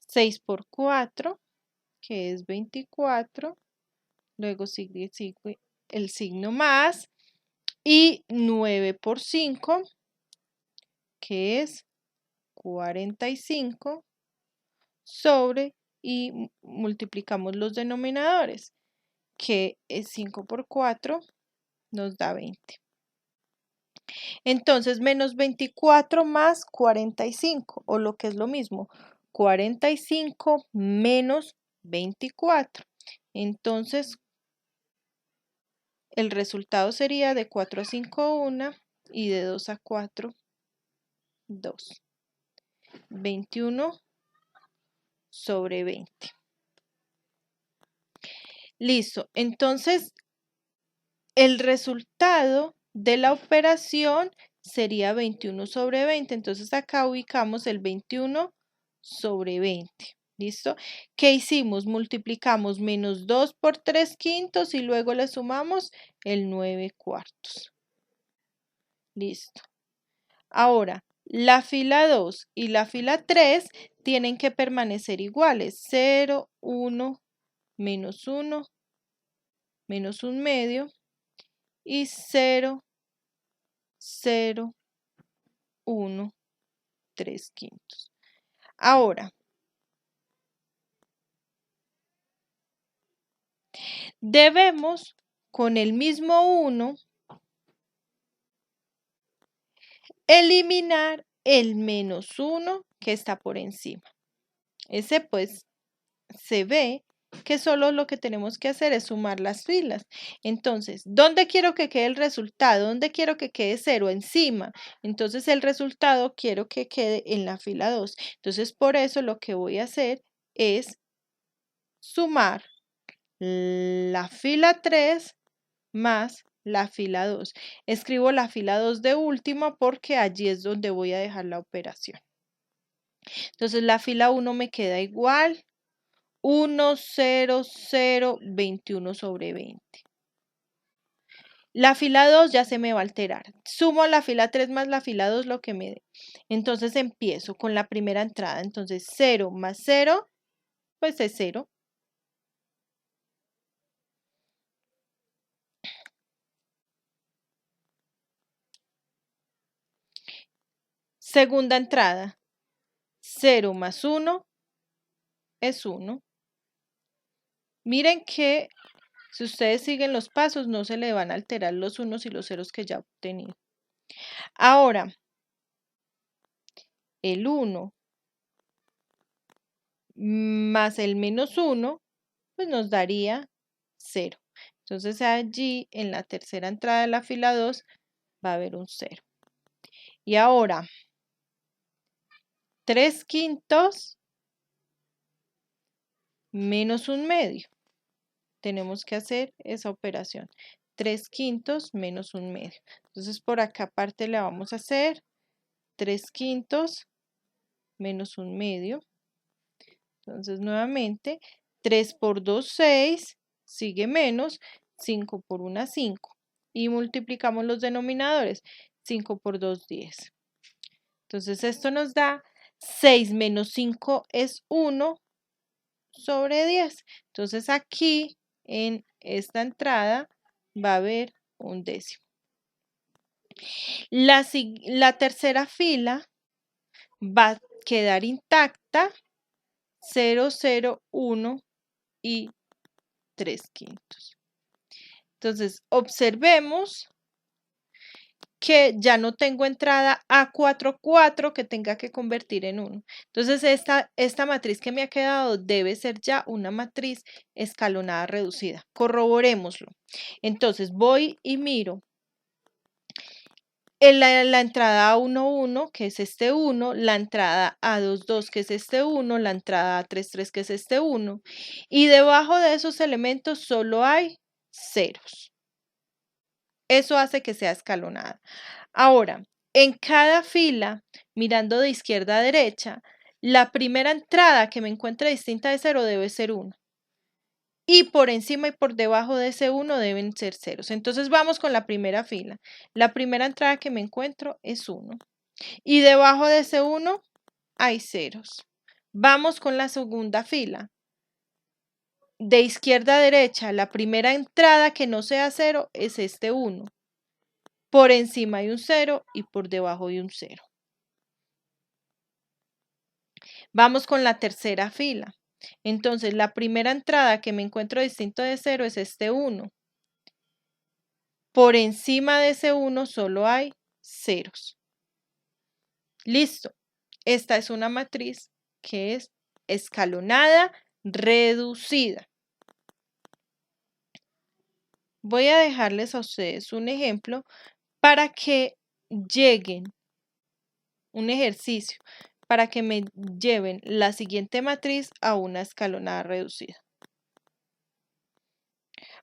6 por 4, que es 24. Luego sigue el signo más. y 9 por 5, que es 45, sobre, y multiplicamos los denominadores, que es 5 por 4, nos da 20. Entonces, menos 24 más 45, o lo que es lo mismo, 45 menos 24. Entonces, el resultado sería de 4 a 5, 1, y de 2 a 4, 2. 21 sobre 20. Listo. Entonces, el resultado de la operación sería 21 sobre 20. Entonces, acá ubicamos el 21 sobre 20. ¿Listo? ¿Qué hicimos? Multiplicamos menos 2 por 3 quintos y luego le sumamos el 9 cuartos. Listo. Ahora, la fila 2 y la fila 3 tienen que permanecer iguales. 0, 1, menos 1, menos 1 medio y 0, 0, 1, 3 quintos. Ahora, debemos con el mismo 1 eliminar el menos 1 que está por encima. Ese pues se ve que solo lo que tenemos que hacer es sumar las filas. Entonces, ¿dónde quiero que quede el resultado? ¿Dónde quiero que quede 0? Encima. Entonces, el resultado quiero que quede en la fila 2. Entonces, por eso lo que voy a hacer es sumar la fila 3 más la fila 2. Escribo la fila 2 de última porque allí es donde voy a dejar la operación. Entonces, la fila 1 me queda igual. 1, 0, 0, 21 sobre 20. La fila 2 ya se me va a alterar. Sumo la fila 3 más la fila 2 lo que me dé. Entonces empiezo con la primera entrada. Entonces 0 más 0, pues es 0. Segunda entrada. 0 más 1 es 1. Miren que si ustedes siguen los pasos, no se le van a alterar los unos y los ceros que ya obtenido. Ahora, el 1 más el menos 1, pues nos daría 0. Entonces allí en la tercera entrada de la fila 2 va a haber un 0. Y ahora, 3 quintos menos 1 medio. Tenemos que hacer esa operación. 3 quintos menos 1 medio. Entonces por acá aparte le vamos a hacer 3 quintos menos 1 medio. Entonces nuevamente 3 por 2, 6, sigue menos, 5 por 1, 5. Y multiplicamos los denominadores. 5 por 2, 10. Entonces esto nos da 6 menos 5 es 1 sobre 10. Entonces aquí en esta entrada va a haber un décimo. La tercera fila va a quedar intacta, 0, 0, 1 y 3 quintos. Entonces observemos que ya no tengo entrada A4, 4 que tenga que convertir en 1. Entonces esta matriz que me ha quedado debe ser ya una matriz escalonada reducida. Corroborémoslo. Entonces voy y miro la entrada A1, 1, que es este 1, la entrada A2, 2, que es este 1, la entrada A3, 3, que es este 1. Y debajo de esos elementos solo hay ceros. Eso hace que sea escalonada. Ahora, en cada fila, mirando de izquierda a derecha, la primera entrada que me encuentre distinta de 0 debe ser 1. Y por encima y por debajo de ese 1 deben ser ceros. Entonces vamos con la primera fila. La primera entrada que me encuentro es 1. Y debajo de ese 1 hay ceros. Vamos con la segunda fila. De izquierda a derecha, la primera entrada que no sea 0 es este 1. por encima de un 0 y por debajo de un 0. Vamos con la tercera fila. Entonces, la primera entrada que me encuentro distinto de 0 es este 1. Por encima de ese 1 solo hay ceros. Listo. Esta es una matriz que es escalonada reducida. Voy a dejarles a ustedes un ejemplo para que lleguen, un ejercicio, para que me lleven la siguiente matriz a una escalonada reducida.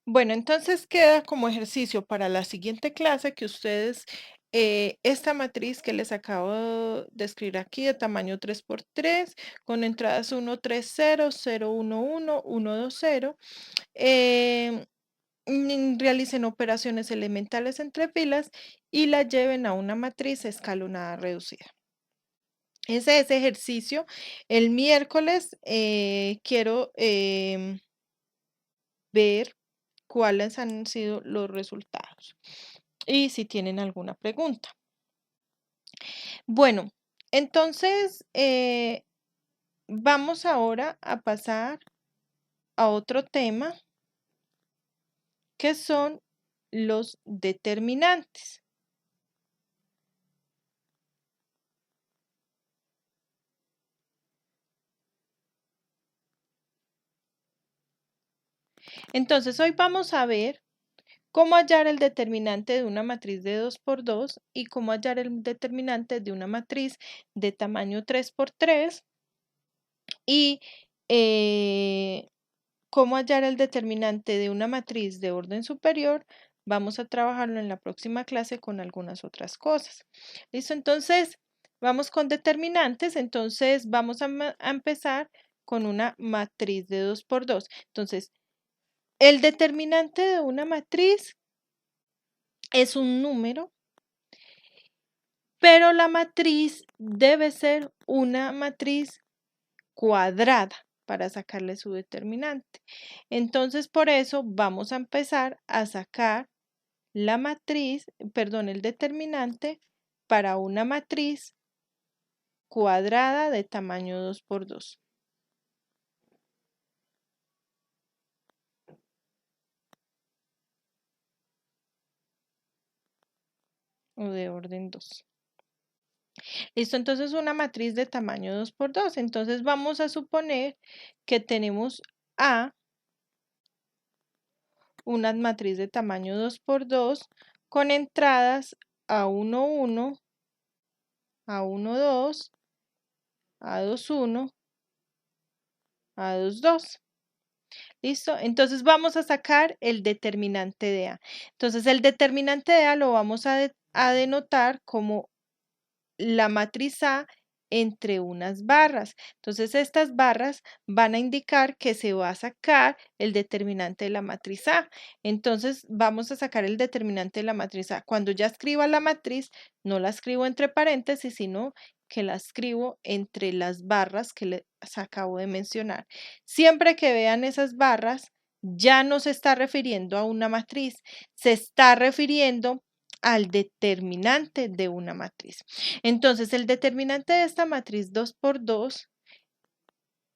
Bueno, entonces queda como ejercicio para la siguiente clase que ustedes, esta matriz que les acabo de escribir aquí de tamaño 3×3, con entradas 1, 3, 0, 0, 1, 1, 1, 2, 0, realicen operaciones elementales entre filas y la lleven a una matriz escalonada reducida. Ese es ejercicio. El miércoles quiero ver cuáles han sido los resultados y si tienen alguna pregunta. Bueno, entonces vamos ahora a pasar a otro tema que son los determinantes. Entonces hoy vamos a ver cómo hallar el determinante de una matriz de 2×2 y cómo hallar el determinante de una matriz de tamaño 3×3 y cómo hallar el determinante de una matriz de orden superior. Vamos a trabajarlo en la próxima clase con algunas otras cosas. ¿Listo? Entonces, vamos con determinantes. Entonces, vamos a empezar con una matriz de 2×2. Entonces, el determinante de una matriz es un número, pero la matriz debe ser una matriz cuadrada para sacarle su determinante. Entonces, por eso vamos a empezar a sacar la matriz, perdón, el determinante para una matriz cuadrada de tamaño 2×2. O de orden 2. Listo, entonces una matriz de tamaño 2×2. Entonces vamos a suponer que tenemos A, una matriz de tamaño 2×2 con entradas A1, 1, A1, 2, A2, 1, A2, 2. ¿Listo? Entonces vamos a sacar el determinante de A. Entonces el determinante de A lo vamos a denotar como la matriz A entre unas barras. Entonces estas barras van a indicar que se va a sacar el determinante de la matriz A. Entonces vamos a sacar el determinante de la matriz A. Cuando ya escriba la matriz, no la escribo entre paréntesis, sino que la escribo entre las barras que les acabo de mencionar. Siempre que vean esas barras, ya no se está refiriendo a una matriz, se está refiriendo al determinante de una matriz. Entonces, el determinante de esta matriz 2×2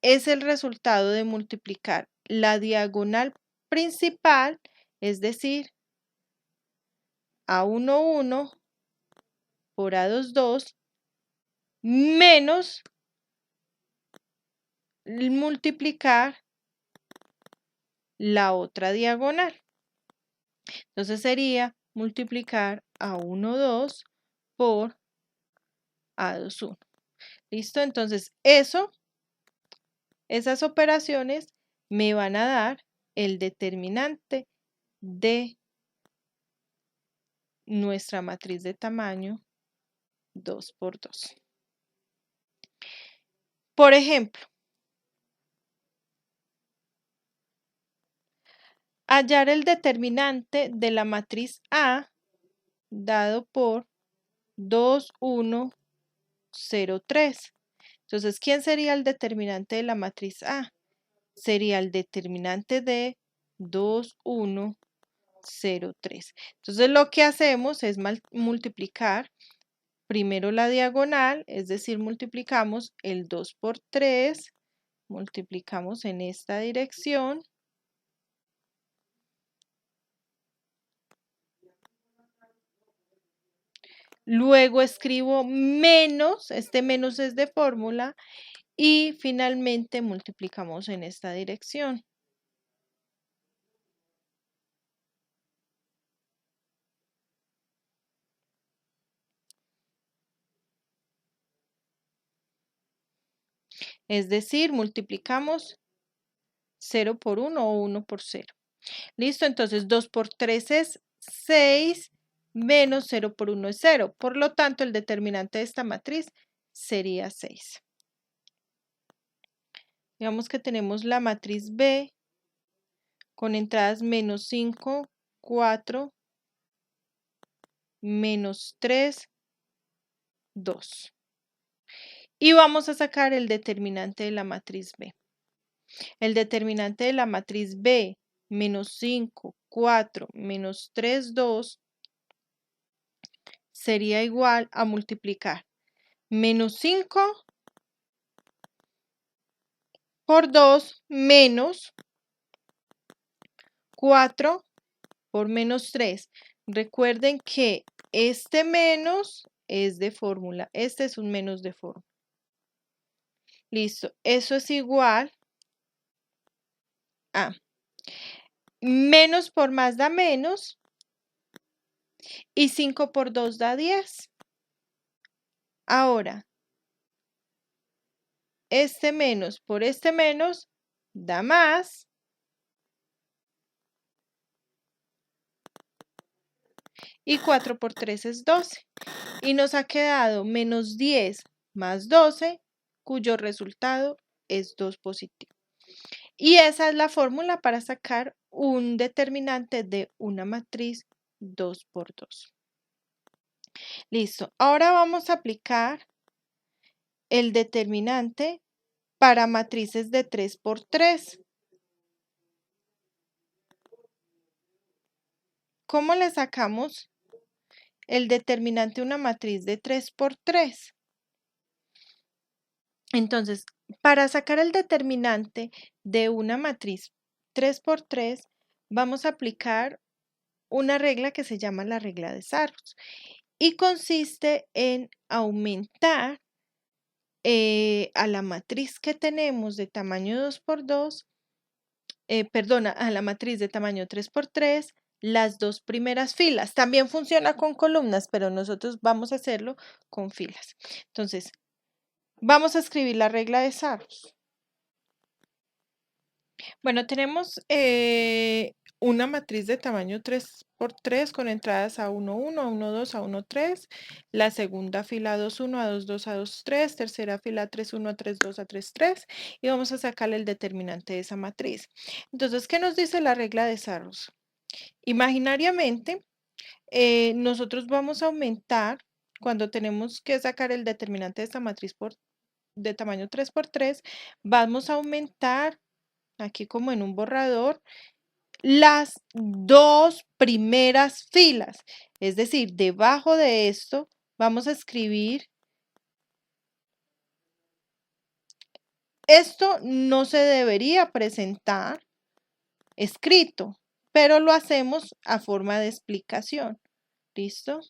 es el resultado de multiplicar la diagonal principal, es decir, A1, 1 por A2, 2, menos multiplicar la otra diagonal. Entonces sería multiplicar A1, 2 por A2, 1. ¿Listo? Entonces esas operaciones me van a dar el determinante de nuestra matriz de tamaño 2×2. Por ejemplo, hallar el determinante de la matriz A dado por 2, 1, 0, 3. Entonces, ¿quién sería el determinante de la matriz A? Sería el determinante de 2, 1, 0,3. Entonces lo que hacemos es multiplicar primero la diagonal, es decir, multiplicamos el 2 por 3, multiplicamos en esta dirección. Luego escribo menos, este menos es de fórmula, y finalmente multiplicamos en esta dirección. Es decir, multiplicamos 0 por 1 o 1 por 0. Listo, entonces 2 por 3 es 6, menos 0 por 1 es 0. Por lo tanto, el determinante de esta matriz sería 6. Digamos que tenemos la matriz B con entradas menos 5, 4, menos 3, 2. Y vamos a sacar el determinante de la matriz B. El determinante de la matriz B, menos 5, 4, menos 3, 2, sería igual a multiplicar menos 5 por 2 menos 4 por menos 3. Recuerden que este menos es de fórmula. Este es un menos de fórmula. Listo. Eso es igual a menos por más da menos y 5 por 2 da 10. Ahora, este menos por este menos da más. Y 4 por 3 es 12. Y nos ha quedado menos 10 más 12, cuyo resultado es 2 positivo. Y esa es la fórmula para sacar un determinante de una matriz 2 por 2. Listo. Ahora vamos a aplicar el determinante para matrices de 3 por 3. ¿Cómo le sacamos el determinante de una matriz de 3 por 3? Entonces, para sacar el determinante de una matriz 3 por 3, vamos a aplicar una regla que se llama la regla de Sarrus y consiste en aumentar a la matriz que tenemos de tamaño 2 por 2, a la matriz de tamaño 3 por 3, las dos primeras filas. También funciona con columnas, pero nosotros vamos a hacerlo con filas. Entonces, vamos a escribir la regla de Sarrus. Bueno, tenemos una matriz de tamaño 3 por 3 con entradas a 1, 1, a 1, 2, a 1, 3. La segunda fila a 2, 1, a 2, 2, a 2, 3. Tercera fila a 3, 1, a 3, 2, a 3, 3. Y vamos a sacarle el determinante de esa matriz. Entonces, ¿qué nos dice la regla de Sarrus? Imaginariamente, nosotros vamos a aumentar, cuando tenemos que sacar el determinante de esta matriz de tamaño 3 por 3, vamos a aumentar aquí como en un borrador, las dos primeras filas. Es decir, debajo de esto vamos a escribir, esto no se debería presentar escrito, pero lo hacemos a forma de explicación. ¿Listo?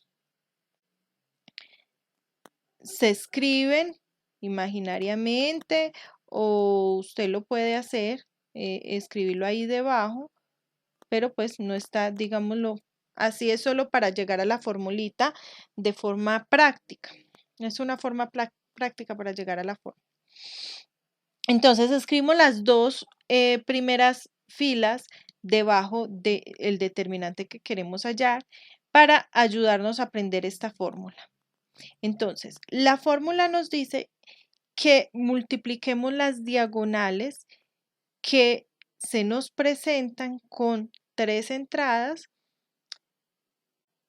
Se escriben imaginariamente o usted lo puede hacer, escribirlo ahí debajo, pero pues no está, digámoslo, así es solo para llegar a la formulita de forma práctica. Es una forma práctica para llegar a la forma. Entonces escribimos las dos primeras filas debajo del determinante que queremos hallar para ayudarnos a aprender esta fórmula. Entonces, la fórmula nos dice que multipliquemos las diagonales que se nos presentan con 3 entradas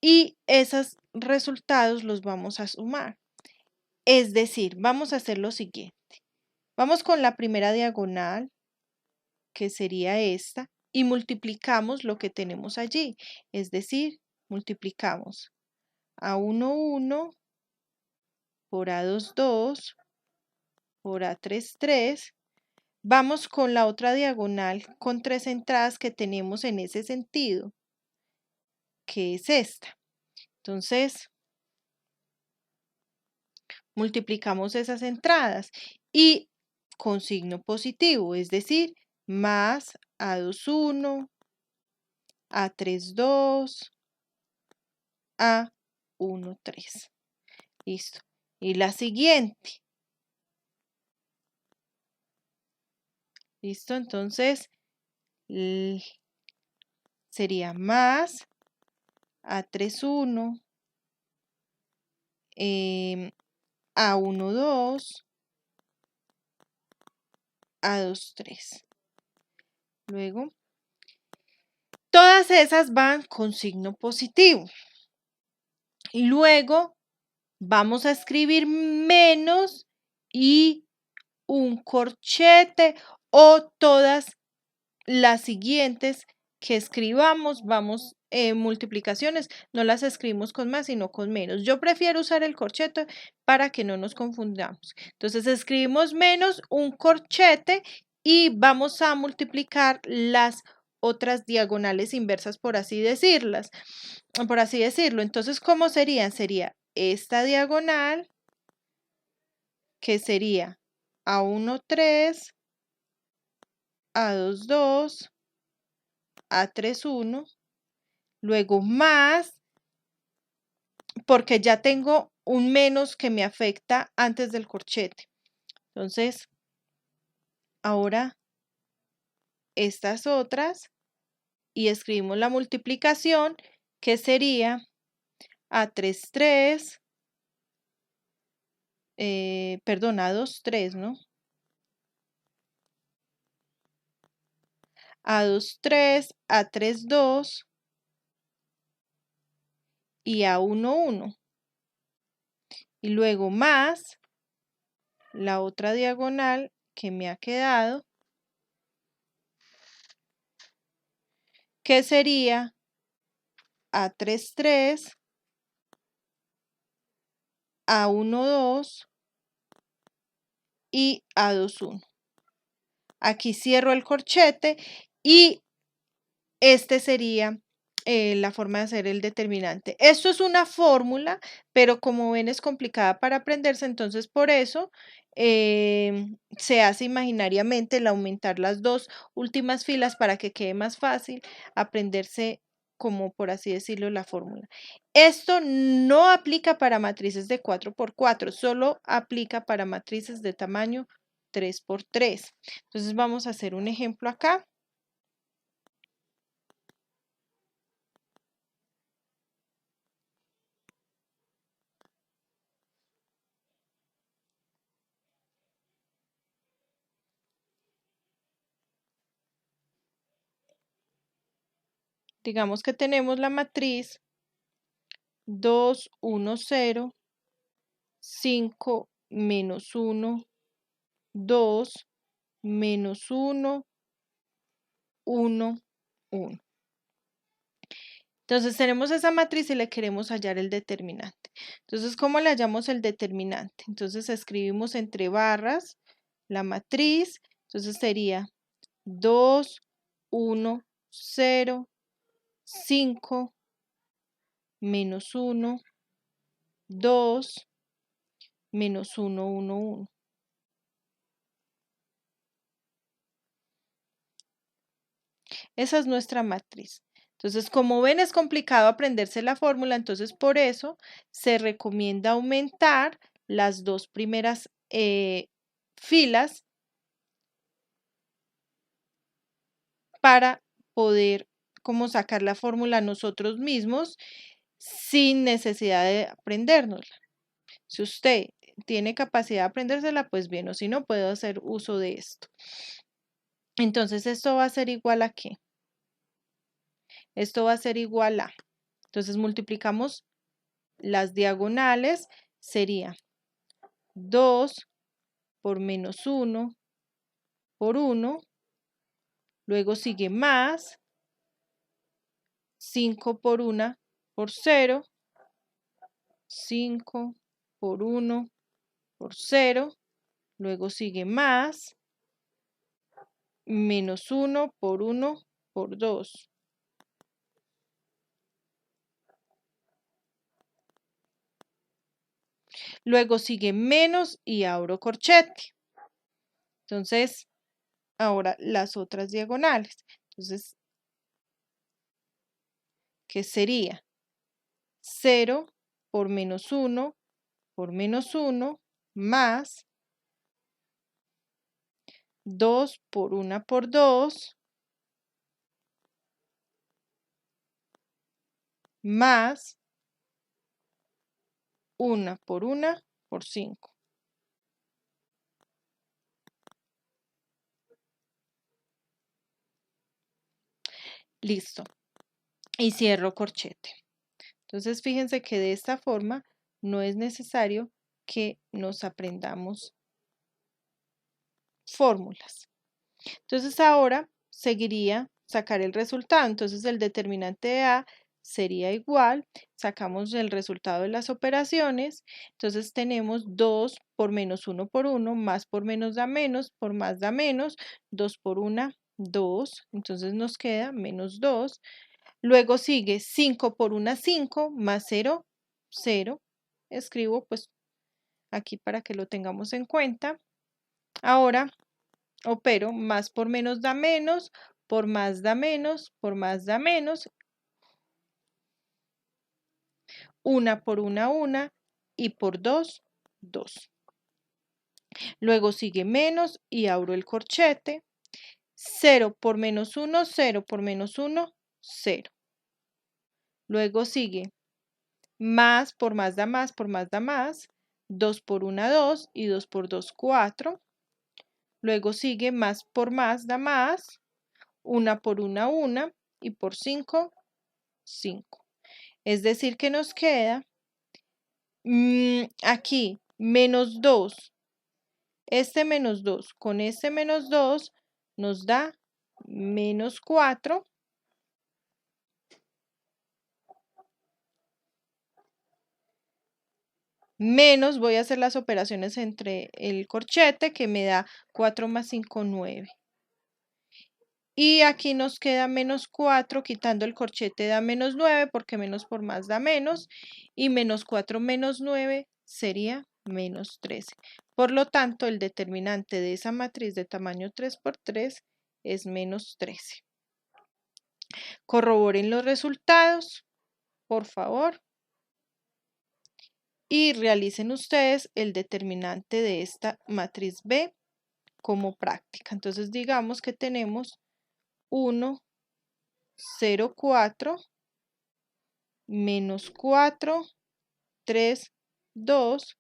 y esos resultados los vamos a sumar. Es decir, vamos a hacer lo siguiente. Vamos con la primera diagonal, que sería esta. y multiplicamos lo que tenemos allí. Es decir, multiplicamos A1, 1 por A2, 2 por A3, 3. Vamos con la otra diagonal con 3 entradas que tenemos en ese sentido, que es esta. Entonces, multiplicamos esas entradas y con signo positivo, es decir, más A2, 1, A3, 2, A1, 3. Listo. Y la siguiente. Listo, entonces sería más A3, 1, A1, 2, A2, 3. Luego, todas esas van con signo positivo. Luego, vamos a escribir menos y un corchete o todas las siguientes que escribamos, vamos, multiplicaciones, no las escribimos con más, sino con menos. Yo prefiero usar el corchete para que no nos confundamos. Entonces, escribimos menos un corchete y vamos a multiplicar las otras diagonales inversas, por así decirlas, por así decirlo. Entonces, ¿cómo serían? Sería esta diagonal, que sería A1, 3, A2, 2, A3, 1, luego más, porque ya tengo un menos que me afecta antes del corchete. Entonces, ahora estas otras y escribimos la multiplicación, que sería A3, 3, perdón, A2, 3, ¿no? A2, 3, A3, 2 y A1, 1. Y luego más la otra diagonal que me ha quedado, que sería A3, 3, A1, 2 y A2, 1. Aquí cierro el corchete y este sería la forma de hacer el determinante. Esto es una fórmula, pero como ven es complicada para aprenderse, entonces por eso se hace imaginariamente el aumentar las dos últimas filas para que quede más fácil aprenderse, como por así decirlo, la fórmula. Esto no aplica para matrices de 4×4, solo aplica para matrices de tamaño 3×3. Entonces vamos a hacer un ejemplo acá. Digamos que tenemos la matriz 2, 1, 0, 5, menos 1, 2, menos 1, 1, 1. Entonces tenemos esa matriz y le queremos hallar el determinante. Entonces, ¿cómo le hallamos el determinante? Entonces escribimos entre barras la matriz. Entonces sería 2, 1, 0, 5, menos 1, 2, menos 1, 1, 1. Esa es nuestra matriz. Entonces, como ven, es complicado aprenderse la fórmula, entonces por eso se recomienda aumentar las dos primeras filas para poder como sacar la fórmula nosotros mismos sin necesidad de aprendérnosla. Si usted tiene capacidad de aprendérsela, pues bien, o si no, puedo hacer uso de esto. Entonces, esto va a ser igual a ¿qué? Esto va a ser igual a, entonces multiplicamos las diagonales, sería 2 por menos 1 por 1 luego sigue más, 5 por 1 por 0, 5 por 1 por 0, luego sigue más, menos 1 por 1 por 2. Luego sigue menos y abro corchete. Entonces, ahora las otras diagonales. Entonces, ¿qué sería? 0 por menos 1 por menos 1 más 2 por 1 por 2 más 1 por 1 por 5. Listo. Y cierro corchete. Entonces, fíjense que de esta forma no es necesario que nos aprendamos fórmulas. Entonces, ahora seguiría sacar el resultado. Entonces, el determinante de A sería igual, sacamos el resultado de las operaciones, entonces tenemos 2 por menos 1 por 1, más por menos da menos, por más da menos, 2 por 1, 2, entonces nos queda menos 2, luego sigue 5 por 1, 5, más 0, 0, escribo pues aquí para que lo tengamos en cuenta, ahora opero más por menos da menos, por más da menos, por más da menos, 1 por 1 y por 2, 2. Luego sigue menos y abro el corchete. 0 por menos 1, 0 por menos 1, 0. Luego sigue más por más da más, por más da más. 2 por 1, 2 y 2 por 2, 4. Luego sigue más por más da más. 1 por 1, 1 y por 5, 5. Es decir que nos queda aquí menos 2. Este menos 2 con este menos 2 nos da menos 4. Menos, voy a hacer las operaciones entre el corchete que me da 4 más 5, 9. Y aquí nos queda menos 4, quitando el corchete da menos 9, porque menos por más da menos. Y menos 4 menos 9 sería menos 13. Por lo tanto, el determinante de esa matriz de tamaño 3 por 3 es menos 13. Corroboren los resultados, por favor. Y realicen ustedes el determinante de esta matriz B como práctica. Entonces, digamos que tenemos 1, 0, 4, menos 4, 3, 2,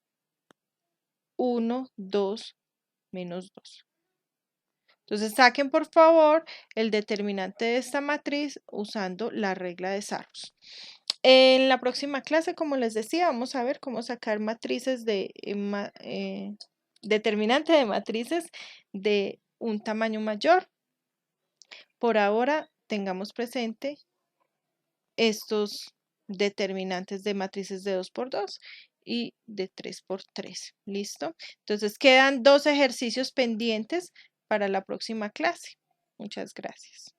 1, 2, menos 2. Entonces, saquen por favor el determinante de esta matriz usando la regla de Sarrus. En la próxima clase, como les decía, vamos a ver cómo sacar matrices de determinante de matrices de un tamaño mayor. Por ahora, tengamos presente estos determinantes de matrices de 2 por 2 y de 3 por 3. ¿Listo? Entonces, quedan 2 ejercicios pendientes para la próxima clase. Muchas gracias.